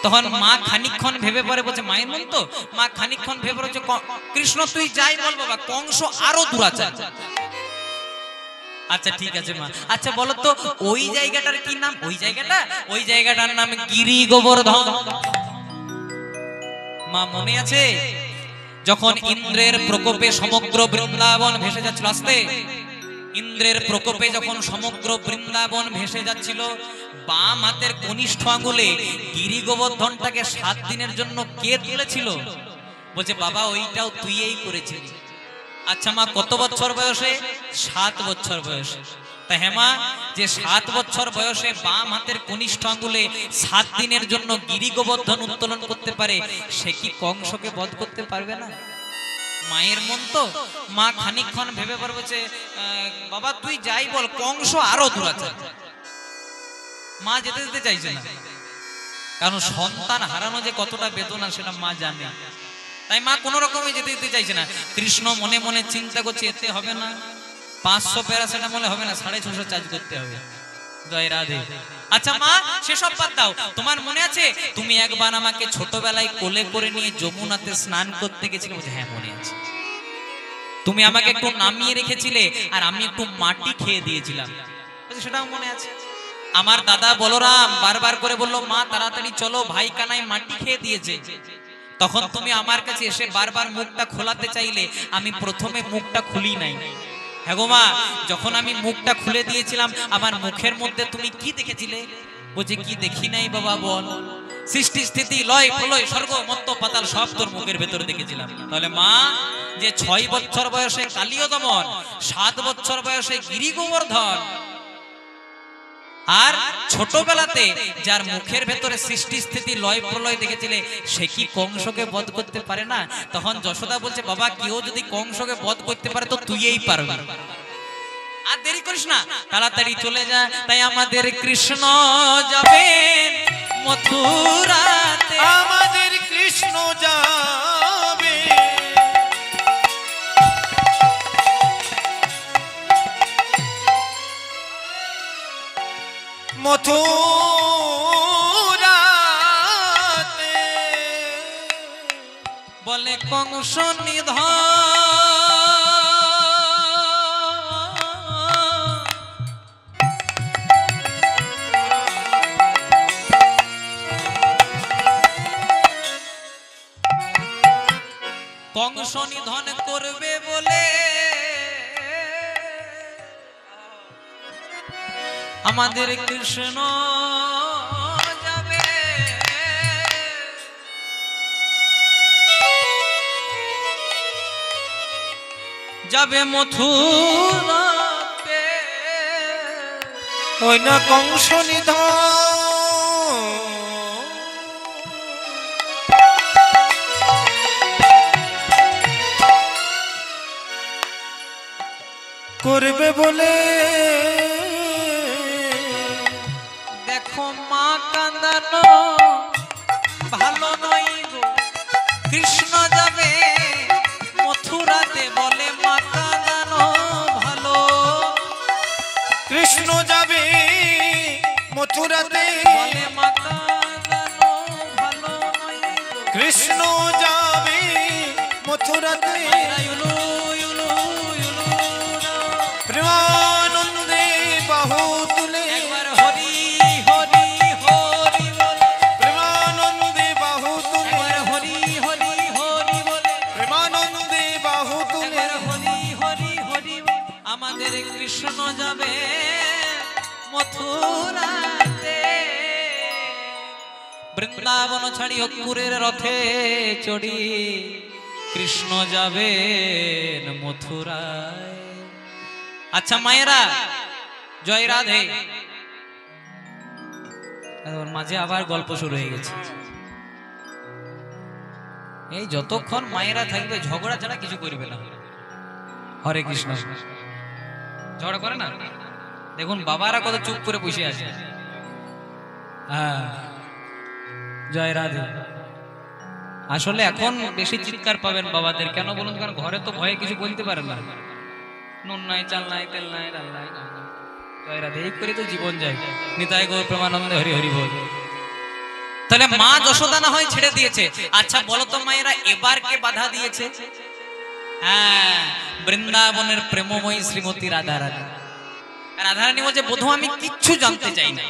Speaker 1: তখন মা খানিকক্ষণ ভেবে পরে বলছে, মায়ের মন তো, মা খানিকক্ষণ ভেবে পড়ে কৃষ্ণ তুই যাই বল বাবা, কংস আরো দুরাচার। আচ্ছা ঠিক আছে মা। আচ্ছা বলো তো ওই জায়গাটার কি নাম? ওই জায়গাটার নাম গিরি গোবর্ধন। মা মনে আছে যখন ইন্দ্রের প্রকোপে সমগ্র বৃন্দাবন ভেসে যাচ্ছিল, আস্তে, ইন্দ্রের প্রকোপে যখন সমগ্র বৃন্দাবন ভেসে যাচ্ছিল, বাম হাতের কনিষ্ঠ আঙ্গুলে গিরি গোবর্ধনটাকে 7 দিনের জন্য কে তুলেছিল? বলছে বাবা ওইটাও তুইই করেছিলি। আচ্ছা মা, কত বছর বয়সে? 7 বছর বয়সে। তা হ্যাঁ মা, যে 7 বছর বয়সে বাম হাতের কনিষ্ঠ আঙ্গুলে 7 দিনের জন্য গিরি গোবর্ধন উত্তোলন করতে পারে, সে কি কংসকে বধ করতে পারবে না? মায়ের মন তো, মা খানিকক্ষণ ভেবে পারবে যে বাবা তুই যাই বল, কংস আরো দুরাচার। মা যেতে যেতে চাইছে না, কারণ সন্তান হারানো যে কতটা বেদনা সেটা মা জানে। তাই মা কোন রকমে যেতে যেতে চাইছে না। কৃষ্ণ মনে মনে চিন্তা করছে এতে হবে না, 500 প্যারাসিটামলে হবে না, 650 চার্জ করতে হবে। জয় রাধে। আচ্ছা মা, সেসব বাদ দাও। তোমার মনে আছে তুমি একবার আমাকে ছোটবেলায় কোলে করে নিয়ে যমুনাতে স্নান করতে গেছিলে? বলছে হ্যাঁ মনে আছে। তুমি আমাকে একটু নামিয়ে রেখেছিলে আর আমি একটু মাটি খেয়ে দিয়েছিলাম, সেটাও মনে আছে। আমার দাদা বলরাম বারবার করে বললো মা তাড়াতাড়ি চলো, ভাই কানাই মাটি খেয়ে দিয়েছে। তখন তুমি আমার কাছে এসে বারবার মুখটা খোলাতে চাইলে, আমি প্রথমে মুখটা খুলি নাই। হ্যাঁ গো মা, যখন আমি মুখটা খুলে দিয়েছিলাম, আমার মুখের মধ্যে তুমি কি দেখেছিলে? বলছে কি দেখি নাই বাবা বল। সৃষ্টি স্থিতি লয় প্রলয় স্বর্গ মত্ত পাতাল সব তোর মুখের ভেতরে দেখেছিলাম। তাহলে মা, যে 6 বছর বয়সে কালীয় দমন, 7 বছর বয়সে গিরি গোবর্ধন, আর ছোটবেলাতে যার মুখের ভেতরে সৃষ্টি স্থিতি লয় প্রলয় দেখেছিলে, সে কি কংসকে বধ করতে পারে না? তখন যশোদা বলছে বাবা কেউ যদি কংসকে বধ করতে পারে তো তুইই পারবি। আর দেরি করিস না, তাড়াতাড়ি চলে যা। তাই আমাদের কৃষ্ণ যাবেন মথুরাতে,
Speaker 2: আমাদের কৃষ্ণ যাবে মথুরাতে।
Speaker 1: বলে কংস নিধন কংস নিধন করবে বলে আমাদের কৃষ্ণ যাবে। যাবে মথুরাতে,
Speaker 2: ওই না কংস নিধন করবে বলে।
Speaker 1: দেখো মা কাঁদানো ভালো নয় গো, কৃষ্ণ যাবে মথুরাতে, বলে মা কাঁদানো ভালো।
Speaker 2: কৃষ্ণ যাবে মথুরাতে,
Speaker 1: বলে মা কাঁদানো ভালো নয় গো।
Speaker 2: কৃষ্ণ যাবে মথুরাতে। প্রেমানন্দে বাহু তুলে
Speaker 1: একবার হরি হরি হরি বলে,
Speaker 2: প্রেমানন্দে বাহু তুলে,
Speaker 1: একবার হরি হরি হরি বলে,
Speaker 2: প্রেমানন্দে বাহু তুলে।
Speaker 1: একবার হরি হরি হরি বলে। আমাদের কৃষ্ণ যাবে মথুরাতে, বৃন্দাবন ছাড়ি অঙ্কুরের রথে চড়ি কৃষ্ণ যাবেন মথুরায়। আচ্ছা মায়েরা, জয় রাধে। ওর মাঝে আবার গল্প শুরু হয়ে গেছে। এই যতক্ষণ মায়েরা থাকবে ঝগড়া ছাড়া কিছু করবে না। হরে কৃষ্ণ। ঝগড়া করে না? দেখুন বাবারা কত চুপ করে বসে আছে। হ্যাঁ, জয় রাধে। আসলে এখন বেশি চিৎকার পাবেন বাবাদের, কেন বলুন? কারণ ঘরে তো ভয়ে কিছু বলতে পারেন না। নুন নাই, চাল নাই, তেল নাই, ডাল নাই। জয় রাধে, এই করে তো জীবন যায়। নিতাই গৌর প্রেমানন্দে, হরি হরি বল। তাহলে মা যশোদা না হয় ছেড়ে দিয়েছে। আচ্ছা বলো তো মায়েরা, এবার কে বাধা দিয়েছে? হ্যাঁ, বৃন্দাবনের প্রেমময়ী শ্রীমতী রাধারানী। রাধারানী বলছে, বধূ আমি কিচ্ছু জানতে চাই না,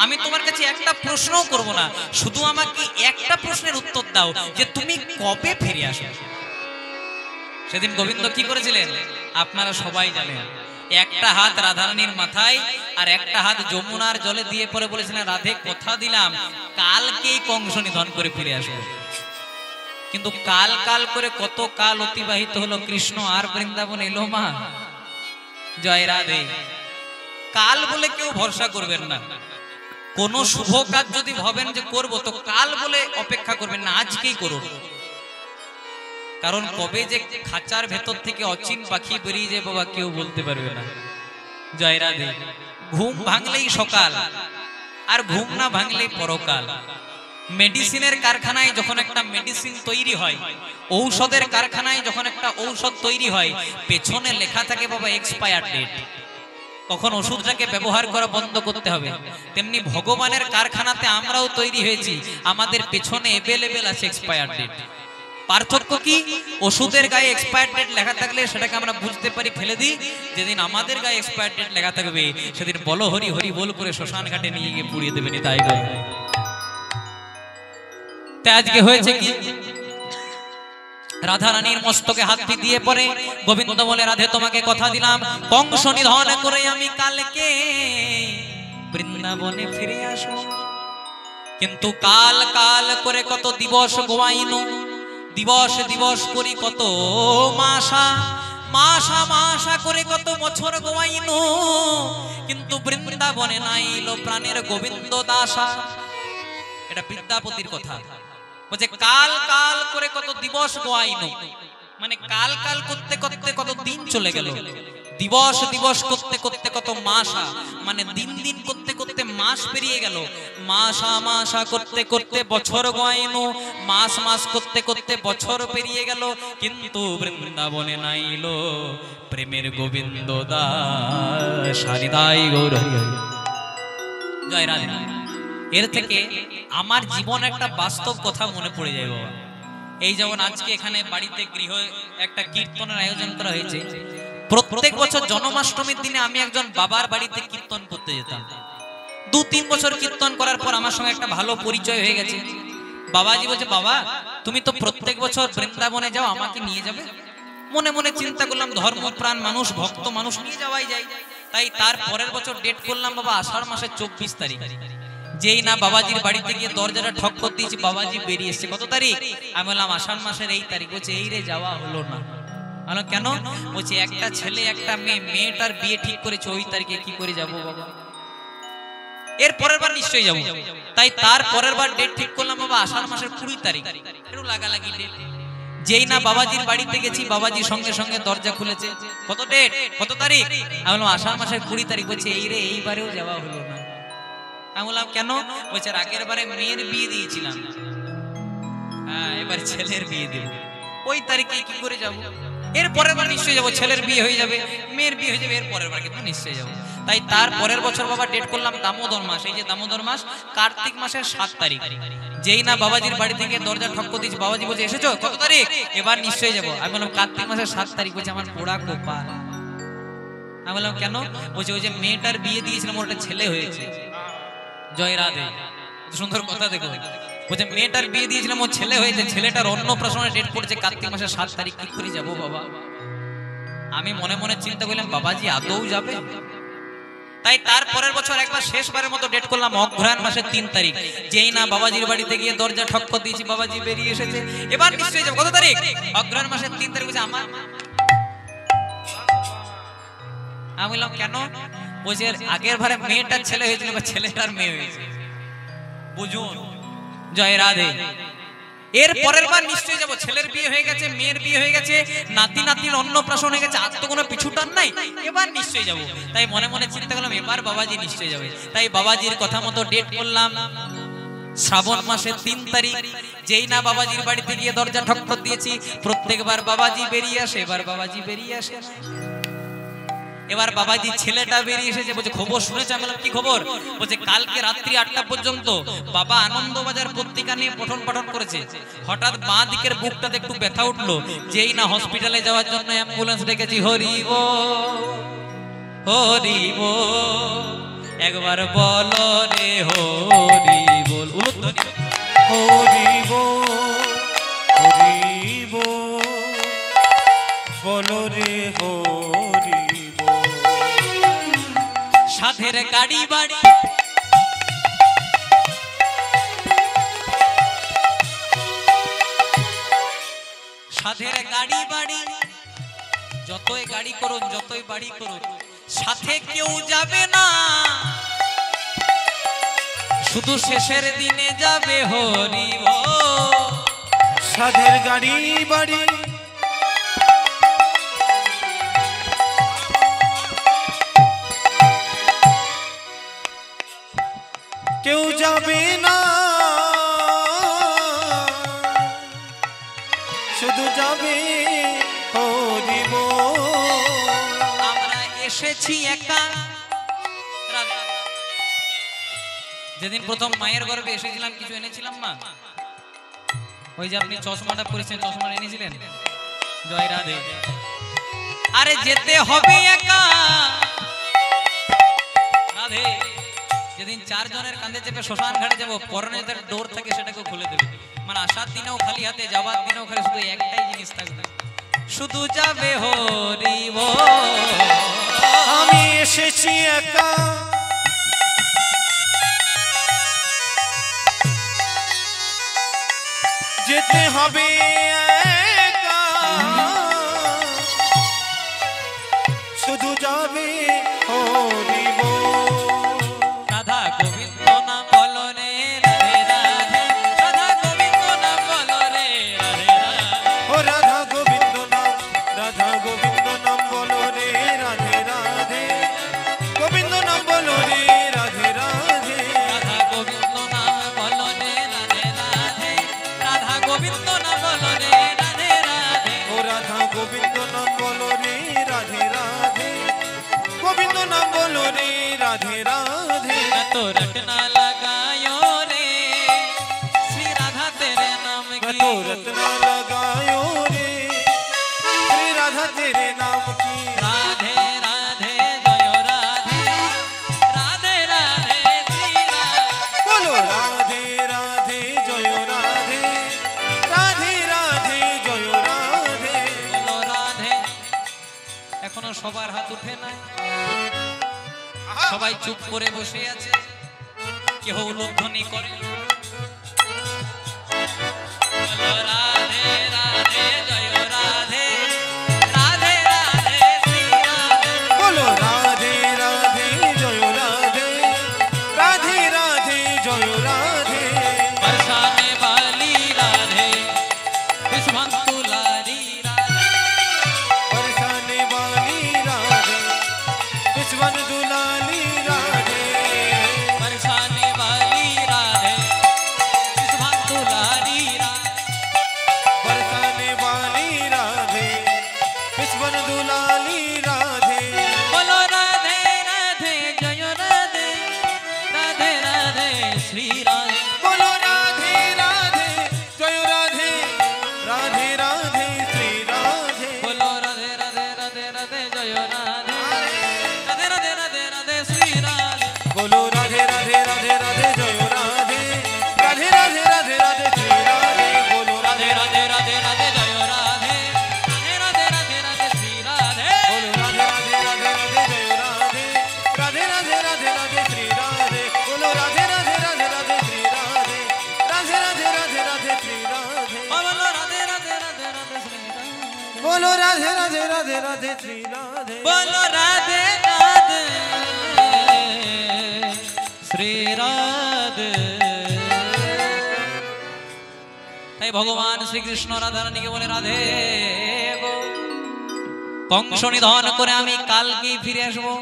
Speaker 1: আমি তোমার কাছে একটা প্রশ্নও করব না, শুধু আমাকে একটা প্রশ্নের উত্তর দাও যে তুমি কবে ফিরে আসবে। সেদিন গোবিন্দ কি করেছিলেন আপনারা সবাই জানেন। একটা হাত রাধারানীর মাথায় আর একটা হাত যমুনার জলে দিয়ে পরে বলেছিলেন, রাধে কথা দিলাম কালকেই কংস নিধন করে ফিরে আসবে। কিন্তু কাল কাল করে কত কাল অতিবাহিত হলো, কৃষ্ণ আর বৃন্দাবন এলো মা। জয় রাধে। কাল বলে কেউ ভরসা করবেন না। কোন শুভ কাজ যদি ভাবেন যে করব, তো কাল বলে অপেক্ষা করবেন না, আজকেই করুন। কারণ কবে যে খাঁচার ভেতর থেকে অচিন পাখি বেরিয়ে যায় বাবা কেউ বলতে পারবে না। জয় রাধে। ঘুম ভাঙলেই সকাল, আর ঘুম না ভাঙলেই পরকাল। মেডিসিনের কারখানায় যখন একটা মেডিসিন তৈরি হয়, ঔষধের কারখানায় যখন একটা ঔষধ তৈরি হয়, পেছনে লেখা থাকে বাবা এক্সপায়ার ডেট, কখন ওষুধটাকে ব্যবহার করা বন্ধ করতে হবে। তেমনি ভগবানের কারখানাতে আমরাও তৈরি হয়েছি, আমাদের পেছনে অ্যাভেলেবেল আছে এক্সপায়ার ডেট। পার্থক্য কি? ওষুধের গায়ে এক্সপায়ার ডেট লেখা থাকলে সেটাকে আমরা বুঝতে পারি, ফেলে দিই। যেদিন আমাদের গায়ে এক্সপায়ার ডেট লেখা থাকবে সেদিন বলো হরি হরি বল করে শ্মশান ঘাটে নিয়ে গিয়ে পুড়িয়ে দেবেন। তাই আজকে হয়েছে কি, রাধা রানীর মস্তকে হাত দিয়ে পরে গোবিন্দ বলে, রাধে তোমাকে কথা দিলাম কংস নিধন করে আমি কালকে বৃন্দাবনে ফিরে আসব। কিন্তু কাল কাল করে কত দিবস গোয়াইনু, দিবস দিবস করি কত মাসা, মাসা মাসা করে কত বছর গোয়াইনু, কিন্তু বৃন্দাবনে নাইলো প্রাণের গোবিন্দ দাসা। এটা বিদ্যাপতির কথা। বলছে কাল কাল করে কত দিবস গোয়াইনু, মানে কাল কাল করতে করতে কত দিন চলে গেল, দিবস দিবস করতে করতে কত মাসা, মানে দিন দিন করতে করতে মাস পেরিয়ে গেল, মাসা মাসা করতে করতে বছর গোয়াইনু, মাস মাস করতে করতে বছর পেরিয়ে গেল, কিন্তু বৃন্দাবনে নাইলো প্রেমের গোবিন্দ দাস। হরিদাই গৌর হরি হরি। জয় রাধে। এর থেকে আমার জীবন একটা বাস্তব কথা মনে পড়ে যায় বাবা। এই যেমন আজকে এখানে বাড়িতে গৃহ একটা কীর্তনের আয়োজন করা হয়েছে। প্রত্যেক বছর জন্মাষ্টমীর দিনে আমি একজন বাবার বাড়িতে কীর্তন করতে যেতাম। 2-3 বছর কীর্তন করার পর আমার সঙ্গে একটা ভালো পরিচয় হয়ে গেছে। বাবাজি বলছে, বাবা তুমি তো প্রত্যেক বছর বৃন্দাবনে যাও, আমাকে নিয়ে যাবে? মনে মনে চিন্তা করলাম, ধর্মপ্রাণ মানুষ, ভক্ত মানুষ, নিয়ে যাওয়াই যায়। তাই তার পরের বছর ডেট করলাম বাবা আষাঢ় মাসের 24 তারিখ। যেই না বাবাজির বাড়িতে গিয়ে দরজাটা ঠক করে দিয়েছি, বাবাজি বেরিয়ে এসছে। কত তারিখ? আমি বললাম আষাঢ় মাসের এই তারিখ। বলছে এই রে যাওয়া হলো না। বললাম কেন? বলছে একটা ছেলে একটা মেয়ে, মেয়েটার বিয়ে ঠিক করেছে ওই তারিখে, কি করে যাবো বাবা? এর পরের বার নিশ্চয়ই যাবো। তাই তার পরের বার ডেট ঠিক করলাম বাবা আষাঢ় মাসের 20 তারিখ। একটু লাগালাগি ডেট। যেই না বাবাজির বাড়িতে গেছি, বাবাজি সঙ্গে সঙ্গে দরজা খুলেছে। কত ডেট? কত তারিখ? আমি বললাম আষাঢ় মাসের 20 তারিখ। বলছে এই রে এইবারেও যাওয়া হলো না। আমি বললাম কেন? বলছে আগের বারে মেয়ের বিয়ে দিয়েছিলাম, হ্যাঁ এবার ছেলের বিয়ে দেব, ওই তারিখে কি করে যাবো? এর পরের বার নিশ্চয়ই যাবো। ছেলের বিয়ে হয়ে যাবে, মেয়ের বিয়ে হয়ে যাবে, এর পরের বার কিন্তু নিশ্চয়ই যাবো। তাই তার পরের বছর বাবা ডেট করলাম দামোদর মাস। এই যে দামোদর মাস, কার্তিক মাসের 7 তারিখ। যেই না বাবাজির বাড়ি থেকে দরজা ঠক করে দিয়েছি, বাবাজি বলছে এসেছো? কত তারিখ? এবার নিশ্চয়ই যাবো। আমি বললাম কার্তিক মাসের 7 তারিখ। বলছে আমার পোড়া কোপা। আমি বললাম কেন? বলছে ওই যে মেয়েটার বিয়ে দিয়েছিলাম ওটা ছেলে হয়েছে। জয় রাধে। সুন্দর কথা দেখো। বলছে মেয়েটার বিয়ে দিয়েছিলাম ও ছেলে হয়েছে, ছেলেটার অন্নপ্রাশনের ডেট পড়েছে কার্তিক মাসের 7 তারিখ, কি করে যাবো বাবা? আমি মনে মনে চিন্তা করলাম বাবাজি আদৌ যাবে? তাই তার পরের বছর একবার শেষবারের মতো ডেট করলাম অঘ্রাণ মাসের 3 তারিখ। যেই না বাবাজির বাড়িতে গিয়ে দরজা ঠক করে দিয়েছি, বাবাজি বেরিয়ে এসেছে। এবার নিশ্চয়ই যাবো। কত তারিখ? অঘ্রাণ মাসের 3 তারিখ। বলছে আমার আমি বললাম কেন? বলছে আগের বারে মেয়েটার ছেলে হয়েছিল, ছেলেটার মেয়ে হয়েছে। বুঝুন, জয় রাধে। এর পরের বার নিশ্চয়ই যাবো। ছেলের বিয়ে হয়ে গেছে, মেয়ের বিয়ে হয়ে গেছে, নাতি নাতির অন্নপ্রাশন হয়ে গেছে, আর তো কোনো পিছুটার নাই, এবার নিশ্চয়ই যাবো। তাই মনে মনে চিন্তা করলাম এবার বাবাজি নিশ্চয়ই যাবে। তাই বাবাজির কথা মতো ডেট করলাম শ্রাবণ মাসের 3 তারিখ। যেই না বাবাজির বাড়িতে গিয়ে দরজা ঠকঠক দিয়েছি, প্রত্যেকবার বাবাজি বেরিয়ে আসে, এবার বাবাজি বেরিয়ে আসে। এবার বাবাজি ছেলেটা বেরিয়ে এসেছে, বলছে খবর শুনেছে? আমি বললাম কি খবর? বলছে কালকে রাত্রি 8টা পর্যন্ত বাবা আনন্দবাজার পত্রিকা নিয়ে পঠন পাঠন করেছে, হঠাৎ বাঁ দিকের বুকটাতে একটু ব্যথা উঠলো, যেই না হসপিটালে যাওয়ার জন্য অ্যাম্বুলেন্স ডেকেছি। হরি বল, হরি বল, একবার বলো রে হরি বল। উলুধ্বনি
Speaker 2: হরি বল, হরি বল, বলো রে হরি বল।
Speaker 1: সাধের গাড়ি বাড়ি সাধের গাড়ি বাড়ি, যতই গাড়ি করুন, যতই বাড়ি করুন, সাথে কেউ যাবে না, শুধু শেষের দিনে যাবে হরি বল।
Speaker 2: সাধের গাড়ি বাড়ি, কেউ যাবে না, শুধু যাবে হরি বল।
Speaker 1: আমরা এসেছি একা। যেদিন প্রথম মায়ের গর্ভে এসেছিলাম কিছু এনেছিলাম মা? ওই যে আপনি চশমাটা পরেছেন, চশমাটা এনেছিলেন? জয় রাধে। আরে যেতে হবে একা রাধে। যেদিন 4 জনের কাঁধে চেপে শ্মশান ঘাটে যাবো, পরনে যার ডোর থাকে সেটাকে খুলে দেবে। মানে আসার দিনেও খালি হাতে, যাবার দিনেও খালি শুধু একটাই জিনিস থাকবে, শুধু যাবে হরি বল।
Speaker 2: আমি এসেছি একা, যেতে হবে একা, শুধু যাবে হরি বল।
Speaker 1: রাধা গোবিন্দ নাম বলো রে রাধে রাধে, রাধা গোবিন্দ নাম বলো রে রাধে রাধে।
Speaker 2: ও রাধা গোবিন্দ নাম, রাধা গোবিন্দ নাম বলো রে রাধে রাধে, গোবিন্দ নাম বলো রে রাধে রাধে।
Speaker 1: রাধা গোবিন্দ নাম বলো রে রাধে রাধে, রাধা গোবিন্দ নাম বলো রে রাধে রাধে।
Speaker 2: ও রাধা গোবিন্দ নাম বলো রে রাধে রাধে, গোবিন্দ নাম বলো রে রাধে রাধে।
Speaker 1: तो रटना लगायो रे श्री राधा तेरे नाम की,
Speaker 2: तो रत्ना लगायो रे श्री राधा तेरे नाम की।
Speaker 1: राधे राधे जय राधे, राधे राधे श्री राधे।
Speaker 2: बोलो राधे राधे जय राधे, राधे राधे जय राधे।
Speaker 1: বলো রাধে। এখনো সবার হাত উঠে নাই, সবাই চুপ করে বসে আছে, কেউ উলুধ্বনি করে। বলো রাধে রাধে জয় রাধে, রাধে রাধে শ্রী রাধে।
Speaker 2: बोलो राधे राधे जय राधे, राधे राधे जय राधे।
Speaker 1: बरसाने वाली राधे, विश्वंतु लारी राधे,
Speaker 2: बरसाने वाली राधे, विश्वन दुलाली राधे।
Speaker 1: बरसाने वाली राधे, विश्वंतु लारी राधे।
Speaker 2: बरसाने वाली राधे, विश्वन दुलाली राधे।
Speaker 1: बोलो राधे राधे जय राधे, राधे राधे श्री राधे।
Speaker 2: बोलो राधे राधे जय राधे, राधे राधे श्री राधे।
Speaker 1: बोलो राधे राधे राधे राधे जय राधे, राधे राधे राधे राधे श्री राधे।
Speaker 2: बोलो राधे राधे राधे राधे जय राधे, राधे राधे राधे राधे श्री राधे। बोलो
Speaker 1: राधे राधे राधे राधे जय राधे, राधे राधे राधे राधे श्री राधे।
Speaker 2: बोलो राधे राधे राधे राधे जय राधे, राधे राधे राधे राधे श्री राधे। बोलो राधे राधे राधे राधे श्री राधे, राधे राधे राधे राधे श्री राधे।
Speaker 1: बोलो राधे राधे राधे राधे श्री राधे।
Speaker 2: बोलो राधे राधे राधे राधे श्री राधे।
Speaker 1: बोलो राधे তাই ভগবান শ্রীকৃষ্ণ রাধারানীকে বলে, রাধে গো, কংস নিধন করে আমি কালকেই ফিরে আসবো।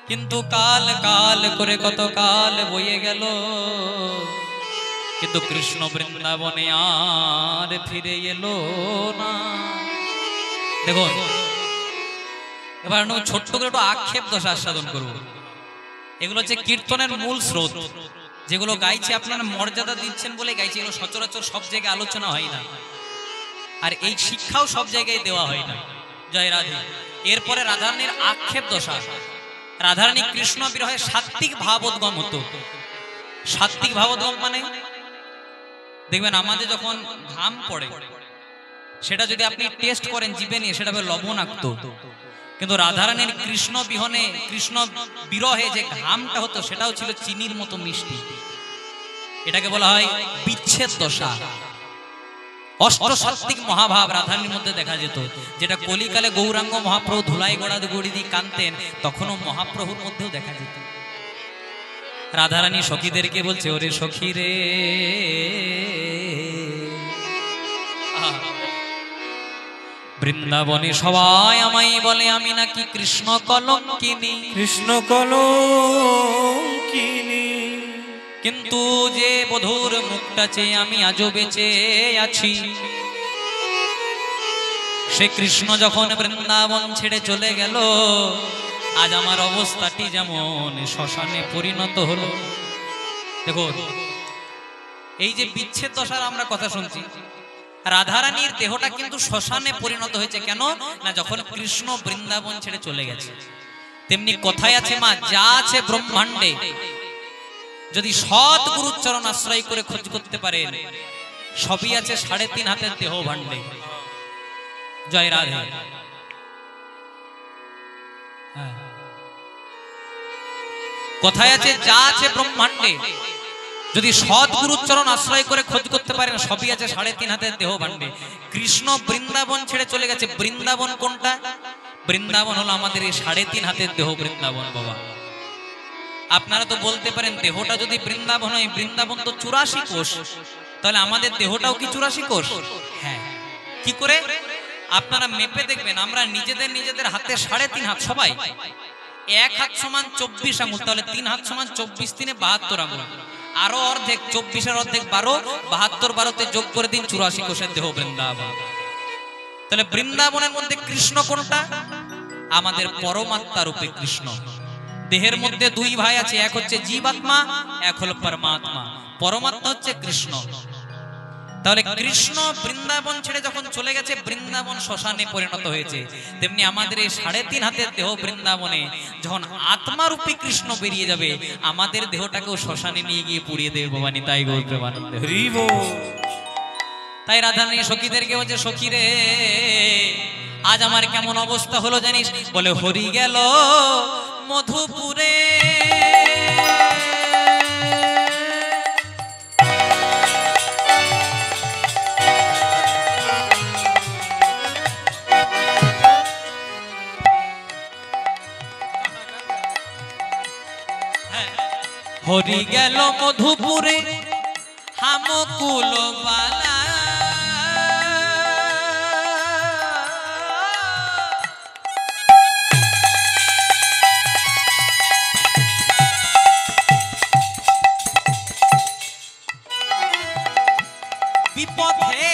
Speaker 1: কিন্তু কাল কাল করে কত কাল বয়ে গেল, কিন্তু কৃষ্ণ বৃন্দাবনে আর ফিরে এলো না। দেখুন, এবার ছোট্ট করে একটু আক্ষেপ দশা আস্বাদন করবো। এগুলো হচ্ছে কীর্তনের মূল স্রোত, যেগুলো গাইছে আপনারা মর্যাদা দিচ্ছেন বলে গাইছে। এগুলো সচরাচর সব জায়গায় আলোচনা হয় না, আর এই শিক্ষাও সব জায়গায় দেওয়া হয় না। জয় রাধে। এরপরে রাধারানীর আক্ষেপ দশা। রাধারানী কৃষ্ণ বিরহে সাত্ত্বিক ভাবোদ্গম হতো। সাত্ত্বিক ভাবোদ্গম মানে দেখবেন আমাদের যখন ঘাম পড়ে, সেটা যদি আপনি টেস্ট করেন জিভে নিয়ে, সেটা হবে লবণাক্ত। কিন্তু রাধারানীর কৃষ্ণ বিহনে, কৃষ্ণ বিরহে যে ঘামটা হতো, সেটাও ছিল চিনির মতো মিষ্টি। এটাকে বলা হয় বিচ্ছেদ দশা। অষ্টসাত্ত্বিক মহাভাব রাধারানীর মধ্যে দেখা যেত, যেটা কলিকালে গৌরাঙ্গ মহাপ্রভু ধুলাই গোড়া গড়ি দিয়ে কানতেন, তখনও মহাপ্রভুর মধ্যেও দেখা যেত। রাধারানী সখীদেরকে বলছে, ওরে সখী রে, বৃন্দাবনে সবাই আমায় বলে আমি নাকি কৃষ্ণ কলঙ্কিনী,
Speaker 2: কৃষ্ণ কলঙ্কিনী।
Speaker 1: কিন্তু যে বধূর মুখটা চেয়ে আমি আজও বেঁচে আছি, সে কৃষ্ণ যখন বৃন্দাবন ছেড়ে চলে গেল, আজ আমার অবস্থাটি যেমন শ্মশানে পরিণত হলো। দেখুন, এই যে বিচ্ছেদ দশার আমরা কথা শুনছি, রাধারানীর দেহটা কিন্তু শ্মশানে পরিণত হয়েছে। কেন না, যখন কৃষ্ণ বৃন্দাবন ছেড়ে চলে গেছে। তেমনি কথায় আছে, মা যা আছে ব্রহ্মাণ্ডে, যদি সৎ গুরুচরণ আশ্রয় করে খোঁজ করতে পারেন, সবই আছে 3.5 হাতের দেহ ভাণ্ডে। জয় রাধে। কথায় আছে, যা আছে ব্রহ্মাণ্ডে, যদি সৎ গুরুচরণ আশ্রয় করে খোঁজ করতে পারেন, সবই আছে 3.5 হাতের দেহ ভাণ্ডে। কৃষ্ণ বৃন্দাবন ছেড়ে চলে গেছে। বৃন্দাবন কোনটা? বৃন্দাবন হলো আমাদের এই 3.5 হাতের দেহ বৃন্দাবন। বাবা, আপনারা তো বলতে পারেন, দেহটা যদি বৃন্দাবন হয়, বৃন্দাবন তো 84 কোষ, তাহলে আমাদের দেহটাও কি 84 কোষ? হ্যাঁ। কি করে? আপনারা মেপে দেখবেন, আমরা নিজেদের হাতে 3.5 হাত, সবাই এক হাত সমান 24 আঙুল, তাহলে 3 হাত সমান 24 3 72 আঙুল, আরো অর্ধেক, 24 এর অর্ধেক 12, 72 12তে যোগ করে দিন, 84 কোষের দেহ বৃন্দাবন। তাহলে বৃন্দাবনের মধ্যে কৃষ্ণ কোনটা? আমাদের পরমাত্মা রূপে কৃষ্ণ। দেহের মধ্যে 2 ভাই আছে, এক হচ্ছে জীবাত্মা, এক হলো পরমাত্মা। পরমাত্মা হচ্ছে কৃষ্ণ। তাহলে কৃষ্ণ বৃন্দাবন ছেড়ে যখন চলে গেছে, বৃন্দাবন শ্মশানে পরিণত হয়েছে। তেমনি আমাদের এই 3.5 হাতের দেহ বৃন্দাবনে যখন আত্মারূপী কৃষ্ণ বেরিয়ে যাবে, আমাদের দেহটাকেও শ্মশানে নিয়ে গিয়ে পুড়িয়ে দেবে। ভবানী তাই গৌরবানন্দ। তাই রাধারানী সখীদেরকে বলছে, সখী রে, আজ আমার কেমন অবস্থা হলো জানিস? বলে, হরি গেল মধুপুরে, হরি গেল মধুপুরে হামকুল বালা, বিপথে।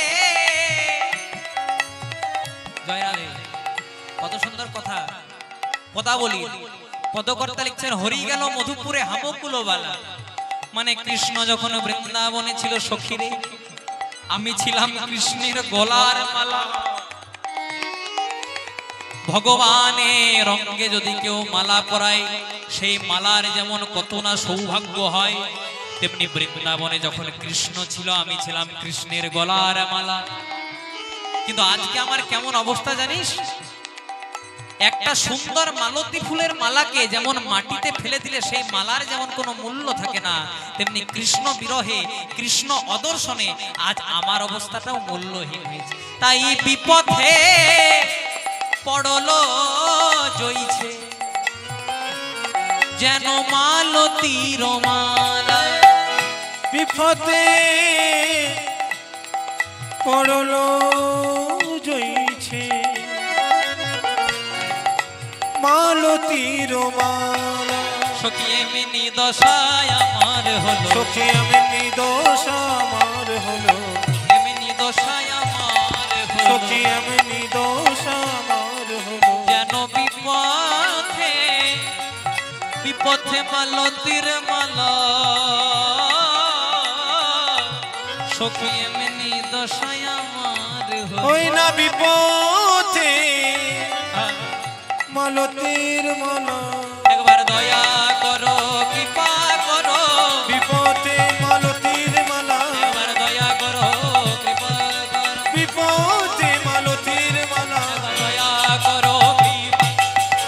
Speaker 1: জয় রাধে। কত সুন্দর কথা, পদাবলী। পদকর্তা লিখছেন, হরি গেল মধুপুরে হামকুল বালা, মানে কৃষ্ণ যখন বৃন্দাবনে ছিল, সখীরে আমি ছিলাম কৃষ্ণের গলার মালা। ভগবানের অঙ্গে যদি কেউ মালা পরায়, সেই মালার যেমন কত না সৌভাগ্য হয়, তেমনি বৃন্দাবনে যখন কৃষ্ণ ছিল, আমি ছিলাম কৃষ্ণের গলার মালা। কিন্তু আজকে আমার কেমন অবস্থা জানিস? একটা সুন্দর মালতী ফুলের মালাকে যেমন মাটিতে ফেলে দিলে সেই মালার যেমন কোনো মূল্য থাকে না, তেমনি কৃষ্ণ বিরহে, কৃষ্ণ অদর্শনে আজ আমার অবস্থাটাও মূল্যহীন হয়েছে। তাই বিপথে পড়লো জইছে, যেন মালতীর মালা।
Speaker 2: বিপথে পড়লো জইছে মালতীর মালা
Speaker 1: সখী এমনি দশায় আমার হলো,
Speaker 2: সখী এমনি দোষ আমার হলো,
Speaker 1: এমনি দশায় আমার হলো,
Speaker 2: সখী এমনি দোষ আমার হলো,
Speaker 1: যেন বিপথে বিপথে মালতীর মালা, সখী এমনি দশায় আমার হলো।
Speaker 2: ওই না বিপথে মালতীর মালা,
Speaker 1: একবার দয়া করো কৃপা করো,
Speaker 2: বিপথে মালতীর মালা,
Speaker 1: একবার দয়া করো কৃপা করো,
Speaker 2: বিপথে মালতীর মালা,
Speaker 1: একবার দয়া করো কৃপা,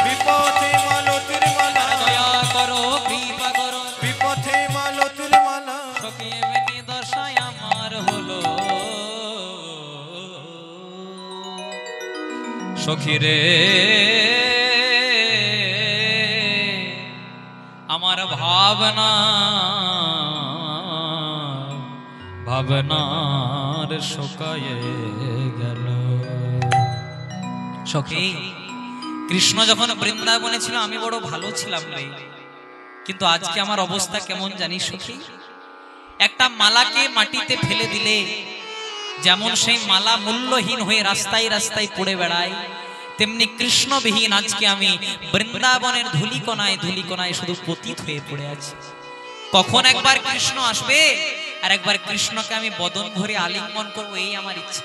Speaker 2: বিপথে মালতীর মালা,
Speaker 1: দয়া করো কৃপা করো,
Speaker 2: বিপথে মালতীর মালা,
Speaker 1: সখী এমনি দশায় আমার হলো। সখী রে আমার ভাবনা ভাবনার শুকায়ে গেল। সখী কৃষ্ণ যখন বৃন্দাবনে ছিল আমি বড় ভালো ছিলাম রে, কিন্তু আজকে আমার অবস্থা কেমন জানিস সখী? একটা মালাকে মাটিতে ফেলে দিলে যেমন সেই মালা মূল্যহীন হয়ে রাস্তায় রাস্তায় পড়ে বেড়ায়, তেমনি কৃষ্ণবিহীন আজকে আমি বৃন্দাবনের ধুলিকণায় ধুলিকণায় শুধু পতিত হয়ে পড়ে আছি। কখন একবার কৃষ্ণ আসবে আর একবার কৃষ্ণকে আমি বদন ভরে আলিঙ্গন করব, এই আমার ইচ্ছা।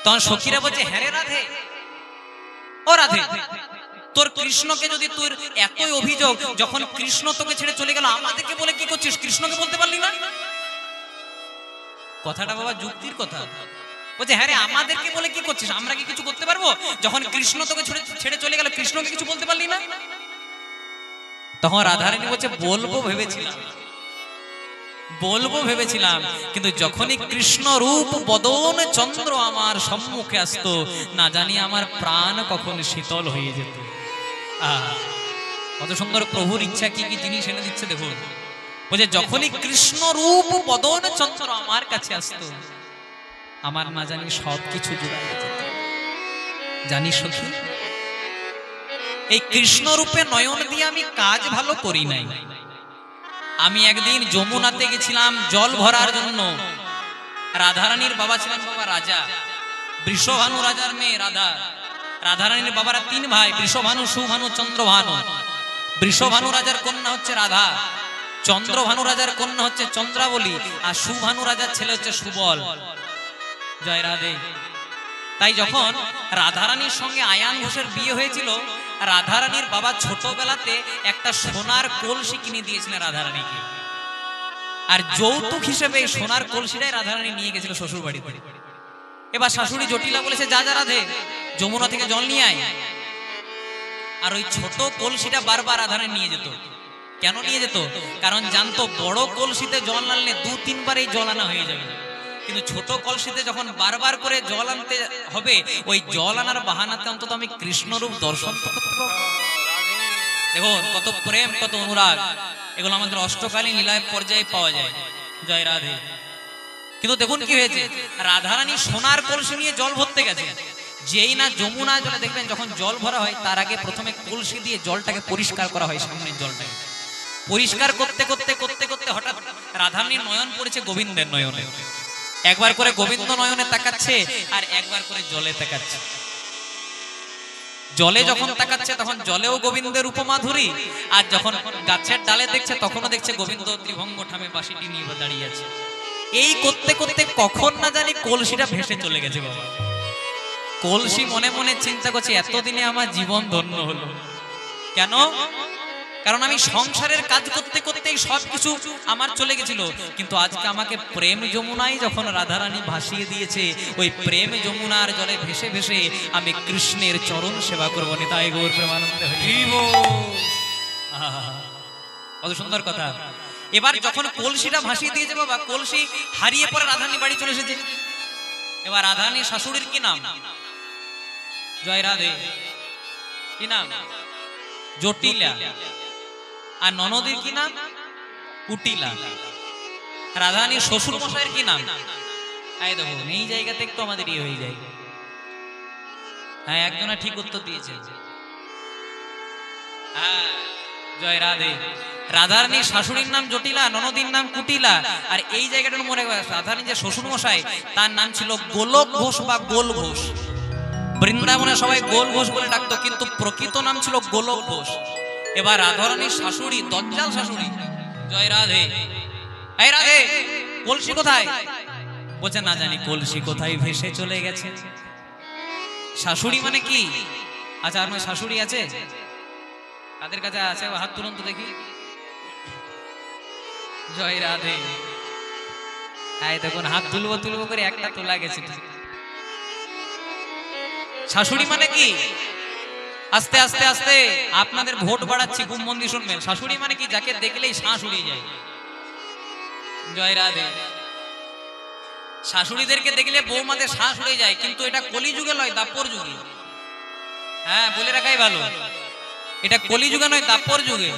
Speaker 1: তখন সখীরা বলছে, হ্যাঁ রে রাধে, ও রাধে, তোর কৃষ্ণকে যদি তোর এতই অভিযোগ, যখন কৃষ্ণ তোকে ছেড়ে চলে গেল আমাদেরকে বলে কি করছিস? কৃষ্ণকে বলতে পারলি না? কথাটা বাবা যুক্তির কথা। বলছে হ্যাঁ রে, আমাদেরকে বলে কি করছিস? আমরা কি কিছু করতে পারবো? যখন কৃষ্ণ তোকে ছেড়ে চলে গেল কৃষ্ণকে কিছু বলতে পারলি না? তখন রাধারানী বলছে, বলবো ভেবেছিলাম, বলবো ভেবেছিলাম, কিন্তু যখনই কৃষ্ণ রূপ বদন চন্দ্র আমার সম্মুখে আসতো, না জানি আমার প্রাণ কখন শীতল হয়ে যেত। কত সুন্দর প্রভুর ইচ্ছা, কি কি জিনিস এনে দিচ্ছে দেখুন। বলছে যখনই কৃষ্ণ রূপ বদন চন্দ্র আমার কাছে আসতো, আমার না জানি সবকিছু জুড়াইয়া যেত। জানি সখী, এই কৃষ্ণ রূপে নয়ন দিয়ে আমি কাজ ভালো করি নাই। আমি একদিন যমুনাতে গেছিলাম জল ভরার জন্য। রাধারানীর বাবা ছিলেন বাবা রাজা, বৃষভানু রাজার মেয়ে রাধা। রাধারানীর বাবারা তিন ভাই, বৃষভানু, সুভানু, চন্দ্রভানু। বৃষভানু রাজার কন্যা হচ্ছে রাধা, চন্দ্রভানু রাজার কন্যা হচ্ছে চন্দ্রাবলী, আর সুভানু রাজার ছেলে হচ্ছে সুবল। জয় রাধে। তাই যখন রাধারানীর সঙ্গে আয়ান ঘোষের বিয়ে হয়েছিল, রাধারানীর বাবা ছোটবেলাতে একটা সোনার কলসি কিনে দিয়েছিলেন রাধারানীকে, আর যৌতুক হিসেবে সোনার কলসিটাই রাধারানী নিয়ে গেছিল শ্বশুর বাড়িতে। এবার শাশুড়ি জটিলা বলেছে, যা যা রাধে, যমুনা থেকে জল নিয়ে আয়। আর ওই ছোট কলসিটা বারবার রাধারানী নিয়ে যেত। কেন নিয়ে যেত? কারণ জানতো বড় কলসিতে জল আনলে 2-3 বার এই জল আনা হয়ে যাবে, কিন্তু ছোট কলসিতে যখন বারবার করে জল আনতে হবে, ওই জল আনার বাহানাতে অন্তত আমি কৃষ্ণরূপ দর্শন করতে পারবো। দেখুন কত প্রেম, কত অনুরাগ, এগুলো আমাদের অষ্টকালীন লীলায় পর্যায়ে পাওয়া যায়। জয় রাধে। কিন্তু দেখুন কি হয়েছে, রাধারানী সোনার কলসি নিয়ে জল ভরতে গেছে। যেই না যমুনা জলে দেখবেন যখন জল ভরা হয়, তার আগে প্রথমে কলসি দিয়ে জলটাকে পরিষ্কার করা হয়। সামনের জলটাকে পরিষ্কার করতে করতে করতে করতে হঠাৎ রাধারানীর নয়ন পড়েছে গোবিন্দের নয়নে। একবার করে গোবিন্দ নয়নে তাকাচ্ছে আর একবার করে জলে তাকাচ্ছে। জলে যখন তাকাচ্ছে তখন জলেও গোবিন্দের উপমাধুরী, আর যখন গাছের ডালে দেখছে তখনও দেখছে গোবিন্দ ত্রিভঙ্গ ঠামে বাঁশিটি নিয়ে দাঁড়িয়ে আছে। এই করতে করতে কখন না জানি কলসিটা ভেসে চলে গেছে বাবা। কলসি মনে মনে চিন্তা করছে, এতদিনে আমার জীবন ধন্য হলো। কেন? কারণ আমি সংসারের কাজ করতে করতেই সবকিছু আমার চলে গেছিল, কিন্তু আজকে আমাকে প্রেম যমুনায় যখন রাধারানী ভাসিয়ে দিয়েছে, ওই প্রেম যমুনার জলে ভেসে ভেসে আমি কৃষ্ণের চরণ সেবা করবো। নিতাই গৌর প্রেমানন্দে হরিব। কত সুন্দর কথা। এবার যখন কলসিটা ভাসিয়ে দিয়েছে বাবা, কলসি হারিয়ে পরে রাধারানী বাড়ি চলে এসেছে। এবার রাধারানী শাশুড়ির কি নাম? জয় রাধে। কি নাম? জটিলা। আর ননদীর কি নাম? কুটিলা। রাধারানীর শ্বশুর মশাইয়ের কি নাম? এই দেখুন এই জায়গাতে একটু আমাদের ইয়ে হয়ে যায়। হ্যাঁ একজনা ঠিক উত্তর দিয়েছে। হ্যাঁ জয় রাধে। রাধারানীর শাশুড়ির নাম জটিলা, ননদীর নাম কুটিলা। আর এই জায়গাটার মনে রাধারানীর যে শ্বশুর মশাই তার নাম ছিল গোলক ঘোষ বা গোল ঘোষ। বৃন্দাবনে সবাই গোল ঘোষ বলে ডাকতো, কিন্তু প্রকৃত নাম ছিল গোলক ঘোষ। এবার রাধারানীর শাশুড়ি দজ্জাল শাশুড়ি। জয় রাধে। এই রাধে কলসি কোথায়? বলছে না জানি কলসি কোথায় ভেসে চলে গেছে। শাশুড়ি মানে কি? আচ্ছা আপনার শাশুড়ি আছে? কাদের কাছে আছে হাত তুলুন তো দেখি। জয় রাধে। হ্যাঁ দেখুন হাত তুলবো করে একটা তোলা গেছে। শাশুড়ি মানে কি? আস্তে আস্তে আস্তে আপনাদের ভোট বাড়াচ্ছি, খুব মন দিয়ে শুনবেন। শাশুড়ি মানে কি? যাকে দেখলেই শ্বাস উড়িয়ে যায়। জয় রাধে। শাশুড়িদেরকে দেখলে বৌমাদের শ্বাস উড়ে যায়, কিন্তু এটা কলিযুগে নয়, দাপর যুগে। হ্যাঁ বলে রাখাই ভালো, এটা কলিযুগে নয়, দাপর যুগে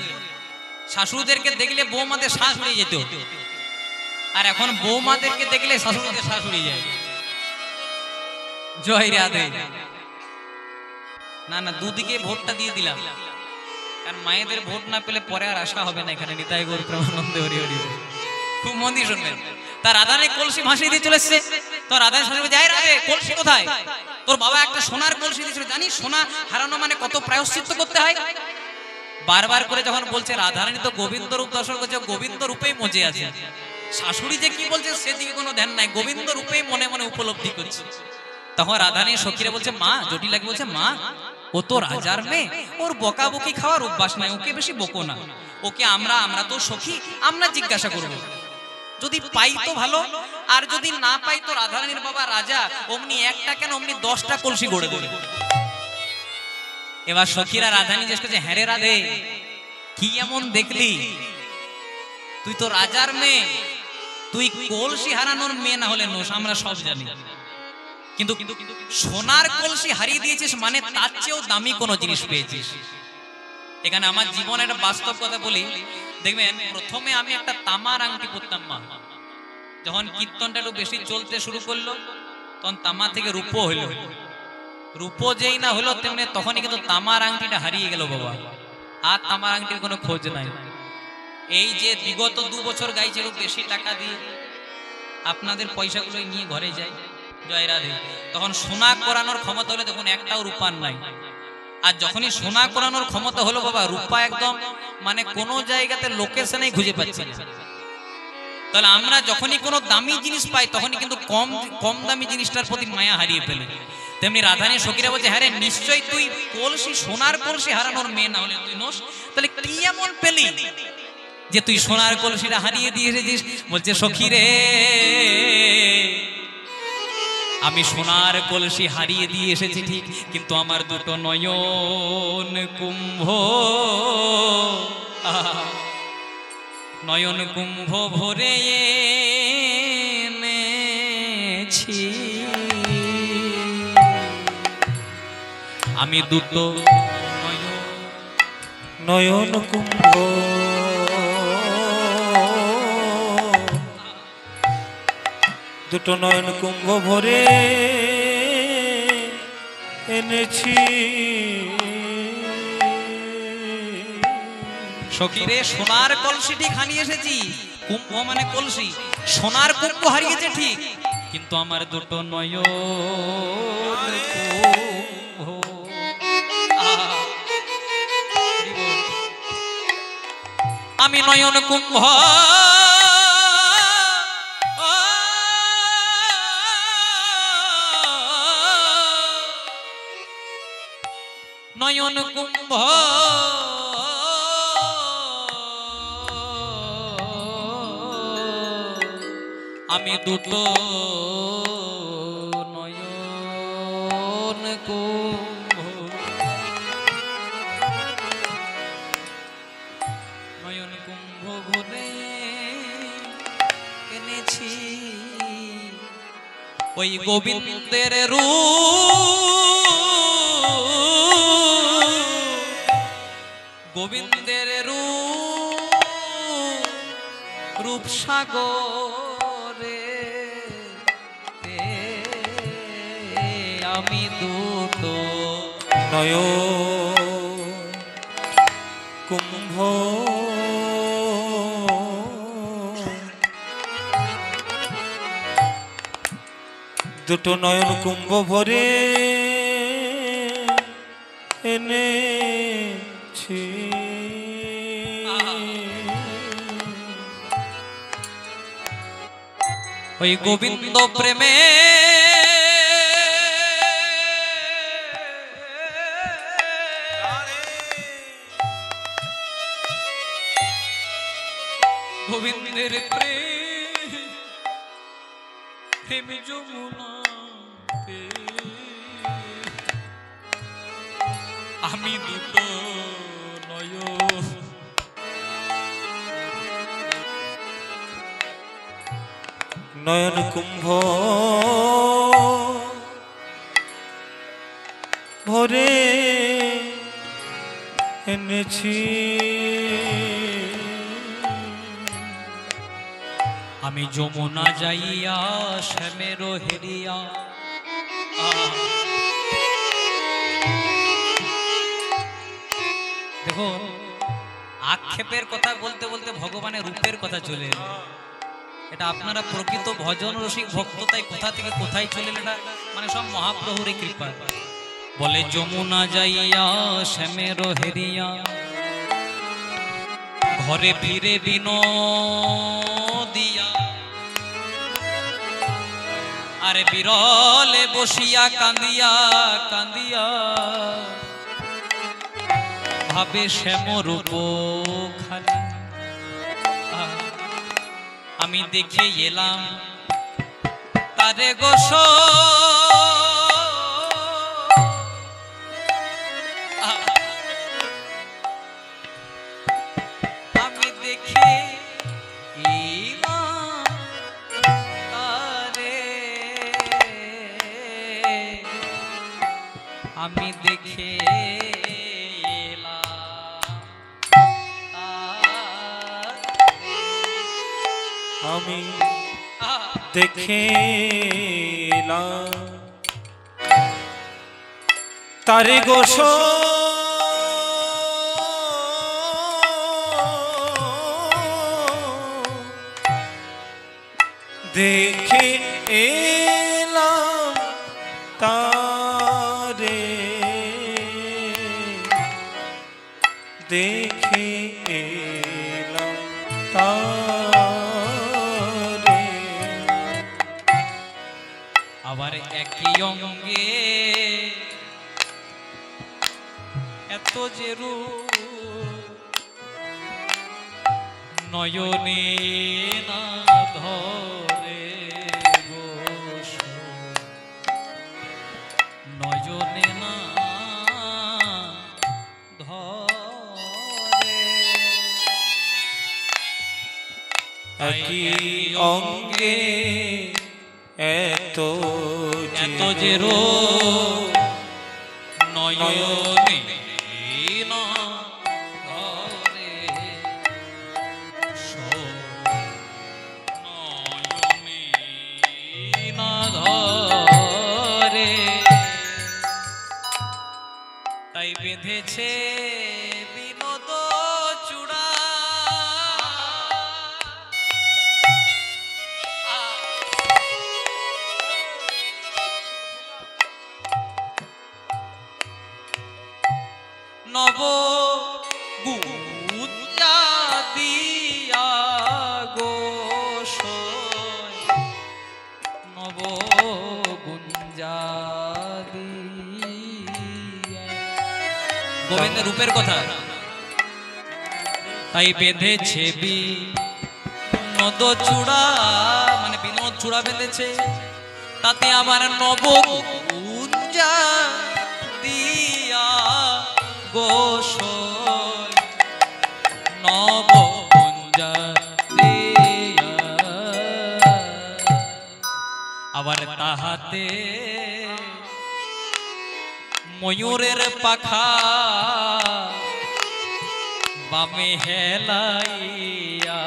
Speaker 1: শাশুড়িদেরকে দেখলে বৌমাদের শ্বাস উড়ে যেত, আর এখন বৌমাদেরকে দেখলে শাশুড়িদের শ্বাস উড়ে যায়। জয় রাধে। না না দুদিকে ভোটটা দিয়ে দিলাম, কারণ মায়েদের ভোট না পেলে পরে আর আশা হবে না এখানে। নিতাই গৌর প্রেমানন্দে হরি হরি। খুব মন দিয়ে শুনবেন। তার রাধারানী কলসি ভাসিয়ে দিয়ে চলে এসছে। তো রাধারানী শাশুড়ি যায় রাধে কলসি কোথায়? তোর বাবা একটা সোনার কলসি দিয়েছিল, জানিস সোনা হারানো মানে কত প্রায়শ্চিত্ত করতে হয়। বারবার করে যখন বলছে রাধারানী তো গোবিন্দ রূপ দর্শন করছে, গোবিন্দ রূপেই মজে আছে। শাশুড়ি যে কি বলছে সেদিকে কোনো ধ্যান নাই, গোবিন্দ রূপেই মনে মনে উপলব্ধি করছে। তখন রাধারানী সখীরে বলছে মা, জটিলাকে বলছে মা ও তো রাজার মেয়ে, ওর বকাবকি খাওয়ার অভ্যাস নাই, ওকে বেশি বকো না। ওকে আমরা তো সখী, আমরা জিজ্ঞাসা করব, যদি পাই তো ভালো, আর যদি না পাই তো রাধারানীর বাবা রাজা, অমনি একটা কেন অমনি 10টা কলসি গড়ে দেবে। এবার সখীরা রাধারানী জিজ্ঞেস করছে হ্যাঁ রে রাধে কি এমন দেখলি? তুই তো রাজার মেয়ে, তুই কলসি হারানোর মেয়ে না হলে নোস, আমরা সব জানি, কিন্তু সোনার কলসি হারিয়ে দিয়েছিস মানে তার চেয়েও দামি কোনো জিনিস পেয়েছিস। এখানে আমার জীবনের একটা বাস্তব কথা বলি, দেখবেন প্রথমে আমি একটা তামার আংটি পরতাম। মা যখন কীর্তনটা একটু বেশি চলতে শুরু করলো তখন তামা থেকে রূপো হইল, রূপো যেই না হলো তেমনি তখনই কিন্তু তামার আংটিটা হারিয়ে গেল বাবা। আর তামার আংটির কোনো খোঁজ নাই। এই যে বিগত 2 বছর গাইছিল বেশি টাকা দিয়ে, আপনাদের পয়সাগুলোই নিয়ে ঘরে যায়। জয় রাধে। তখন সোনা করানোর ক্ষমতা হলে দেখুন একটাও রূপার নাই। আর যখনই সোনা করানোর ক্ষমতা হলো বাবা, রূপা একদম মানে কোনো জায়গাতে লোকেশনেই খুঁজে পাচ্ছি না। তাহলে আমরা যখনই কোনো দামি জিনিস পাই তখনই কিন্তু কম দামি জিনিসটার প্রতি মায়া হারিয়ে ফেলি। তেমনি রাধারানী সখীরা বলছে হ্যাঁ রে নিশ্চয়ই তুই কলসি, সোনার কলসি হারানোর মেয়ে না হলে তুই নোস, তাহলে কি এমন পেলি যে তুই সোনার কলসিটা হারিয়ে দিয়ে এসেছিস? বলছে সখী রে আমি সোনার কলসি হারিয়ে দিয়ে এসেছি ঠিক, কিন্তু আমার দুটো নয়ন কুম্ভ, নয়ন কুম্ভ ভরে এনেছি আমি দুটো
Speaker 2: নয়ন কুম্ভ দুটো নয়ন কুম্ভ ভরে এনেছি।
Speaker 1: সখীরে সোনার কলসিটি হারিয়ে এসেছি, কুম্ভ মানে কলসি, সোনার কুম্ভ হারিয়েছে ঠিক, কিন্তু আমার দুটো নয়ন আমি নয়ন কুম্ভ নয়ন কুম্ভ আমি দুটো নয়ন কুম্ভ, নয়ন কুম্ভ ভরে এনেছি ওই গোবিন্দের গোবিন্দের রূপসাগরে আমি দুটো
Speaker 2: নয়ন কুম্ভ দুটো নয়ন কুম্ভ ভরে এনেছি
Speaker 1: ওই গোবিন্দ প্রেমে গোবিন্দের প্রেম যমুনাতে আমি দুটো নয়ন
Speaker 2: নয়ন কুম্ভ ভরে এনেছি
Speaker 1: আমি যমুনা যাইয়া শ্যামের হেরিয়া দেখো আক্ষেপের কথা বলতে বলতে ভগবানের রূপের কথা চলে এলো। এটা আপনারা প্রকৃত ভজন রসিক ভক্ত, তাই কোথা থেকে কোথায় চলে এলো, এটা মানে সব মহাপ্রভুর কৃপা। বলে যমুনা যাইয়া শ্যামের হেরিয়া ঘরে ফিরে বিনোদিয়া আরে বিরলে বসিয়া কান্দিয়া কান্দিয়া ভাবে শ্যামরূপ খালি আমি দেখে এলাম তারে গোস আমি দেখে এলাম তারে আমি দেখে
Speaker 2: আমি দেখেলাম তারে গোস দেখে এলাম তারে দেখে এলাম তারে
Speaker 1: আবার একই অঙ্গে এত যে রূপ নয়নে না ধরে গোস নয়নে না ধরে
Speaker 2: একই অঙ্গে এত
Speaker 1: যে রূপ নয়নে না ধরে নয়নে না ধরে তাই বেঁধেছে বিনোদ চূড়া নব গুঞ্জা দিয়া গোস নব গুঞ্জা দিয়া গোবিন্দের রূপের কথা তাই বেঁধেছে বিনোদ চূড়া মানে বিনোদ চূড়া বেঁধেছে তাতে আমার নব গুঞ্জা দিয়া গোস নব গুঞ্জা দিয়া আবার তাহাতে ময়ূরের পাখা বামে হেলাইয়া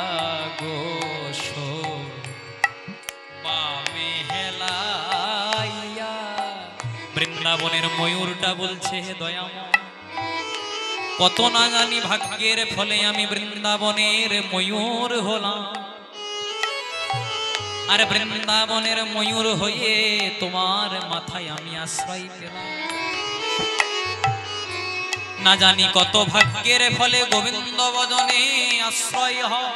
Speaker 1: গোস বামে হেলাইয়া বৃন্দাবনের ময়ূরটা বলছে দয়াময়, কত না জানি ভাগ্যের ফলে আমি বৃন্দাবনের ময়ূর হলাম, আর বৃন্দাবনের ময়ূর হয়ে তোমার মাথায় আমি আশ্রয় পেলাম। না জানি কত ভাগ্যের ফলে গোবিন্দ বদনে আশ্রয় হয়,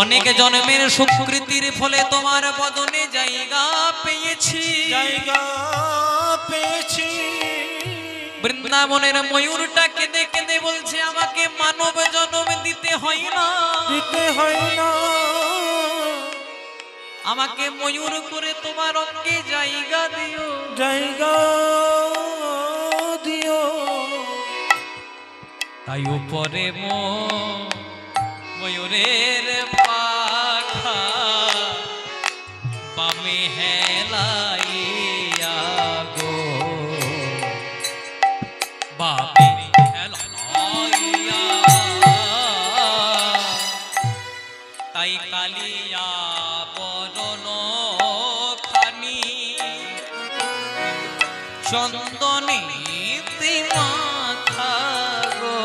Speaker 1: অনেক জন্মের সুকৃতির ফলে তোমার বদনে জায়গা পেয়েছি,
Speaker 2: জায়গা পেয়েছি।
Speaker 1: বৃন্দাবনের ময়ূরটা কেঁদে কেঁদে বলছে আমাকে মানব জন্ম দিতে হয় না,
Speaker 2: দিতে হয় না,
Speaker 1: আমাকে ময়ূর করে তোমার অঙ্গে জায়গা দিও,
Speaker 2: জায়গা দিও।
Speaker 1: তাই উপরে ময়ূরের পাখা বামে হেলাইয়া গো, বামে হেলাইয়া, তাই কালিয়া বদন খানি চন্দনে মাখা গো,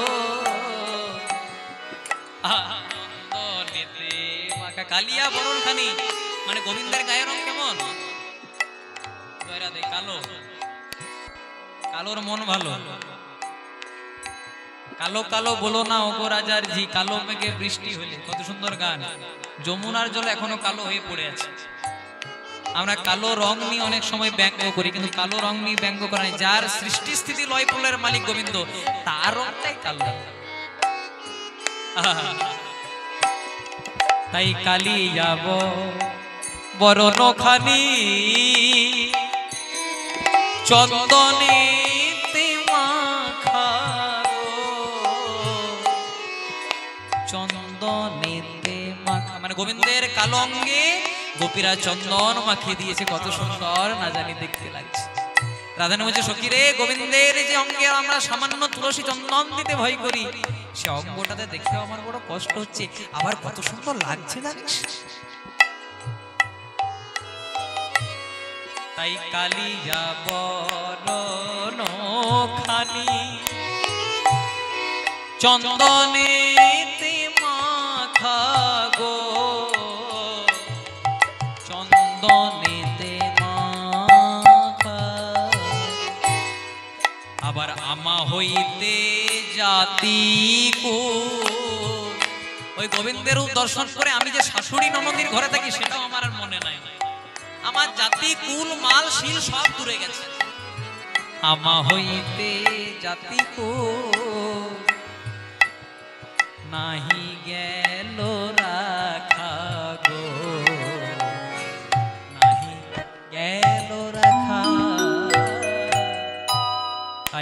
Speaker 1: চন্দনেতে মাখা কালিয়া বরণ খানি, মানে গোবিন্দের গায়ের রং কেমন? কালো, কালোর মন ভালো। কালো কালো বলো না ওগো রাজার জি, কালো মেঘে বৃষ্টি হলে, কত সুন্দর গান। যমুনার জল এখনো কালো হয়ে পড়ে আছে। আমরা কালো রং নিয়ে অনেক সময় ব্যঙ্গ করি, কিন্তু কালো রং নিয়ে ব্যঙ্গ করা নেই। যার সৃষ্টি স্থিতি লয় প্রলয়ের মালিক গোবিন্দ, তার রংটাই কালো। তাই কালি যাব বরণ খানি চন্দনে মাখা গো, চন্দনেতে মাখা, মানে গোবিন্দের কালো অঙ্গে গোপীরা চন্দন মাখিয়ে দিয়েছে, কত সুন্দর না জানি দেখতে লাগছে। রাধারানী বলছে সখী রে, গোবিন্দের যে অঙ্গে আমরা সামান্য তুলসী চন্দন দিতে ভয় করি, সে অঙ্গটাতে দেখেও আমার বড় কষ্ট হচ্ছে, আবার কত সুন্দর লাগছে জানিস। তাই কালিয়া বরণ খানি চন্দনেতে মাখা গো, চন্দনেতে মাখা, আবার আমা হইতে জাতি কো, ওই গোবিন্দের দর্শন করে আমি যে শাশুড়ি ননদীর ঘরে থাকি সেটাও আমার আর মনে নাই। আমার জাতি কুল মাল শিল সব দূরে গেছে। আমা হইতে জাতি কো নাহি গে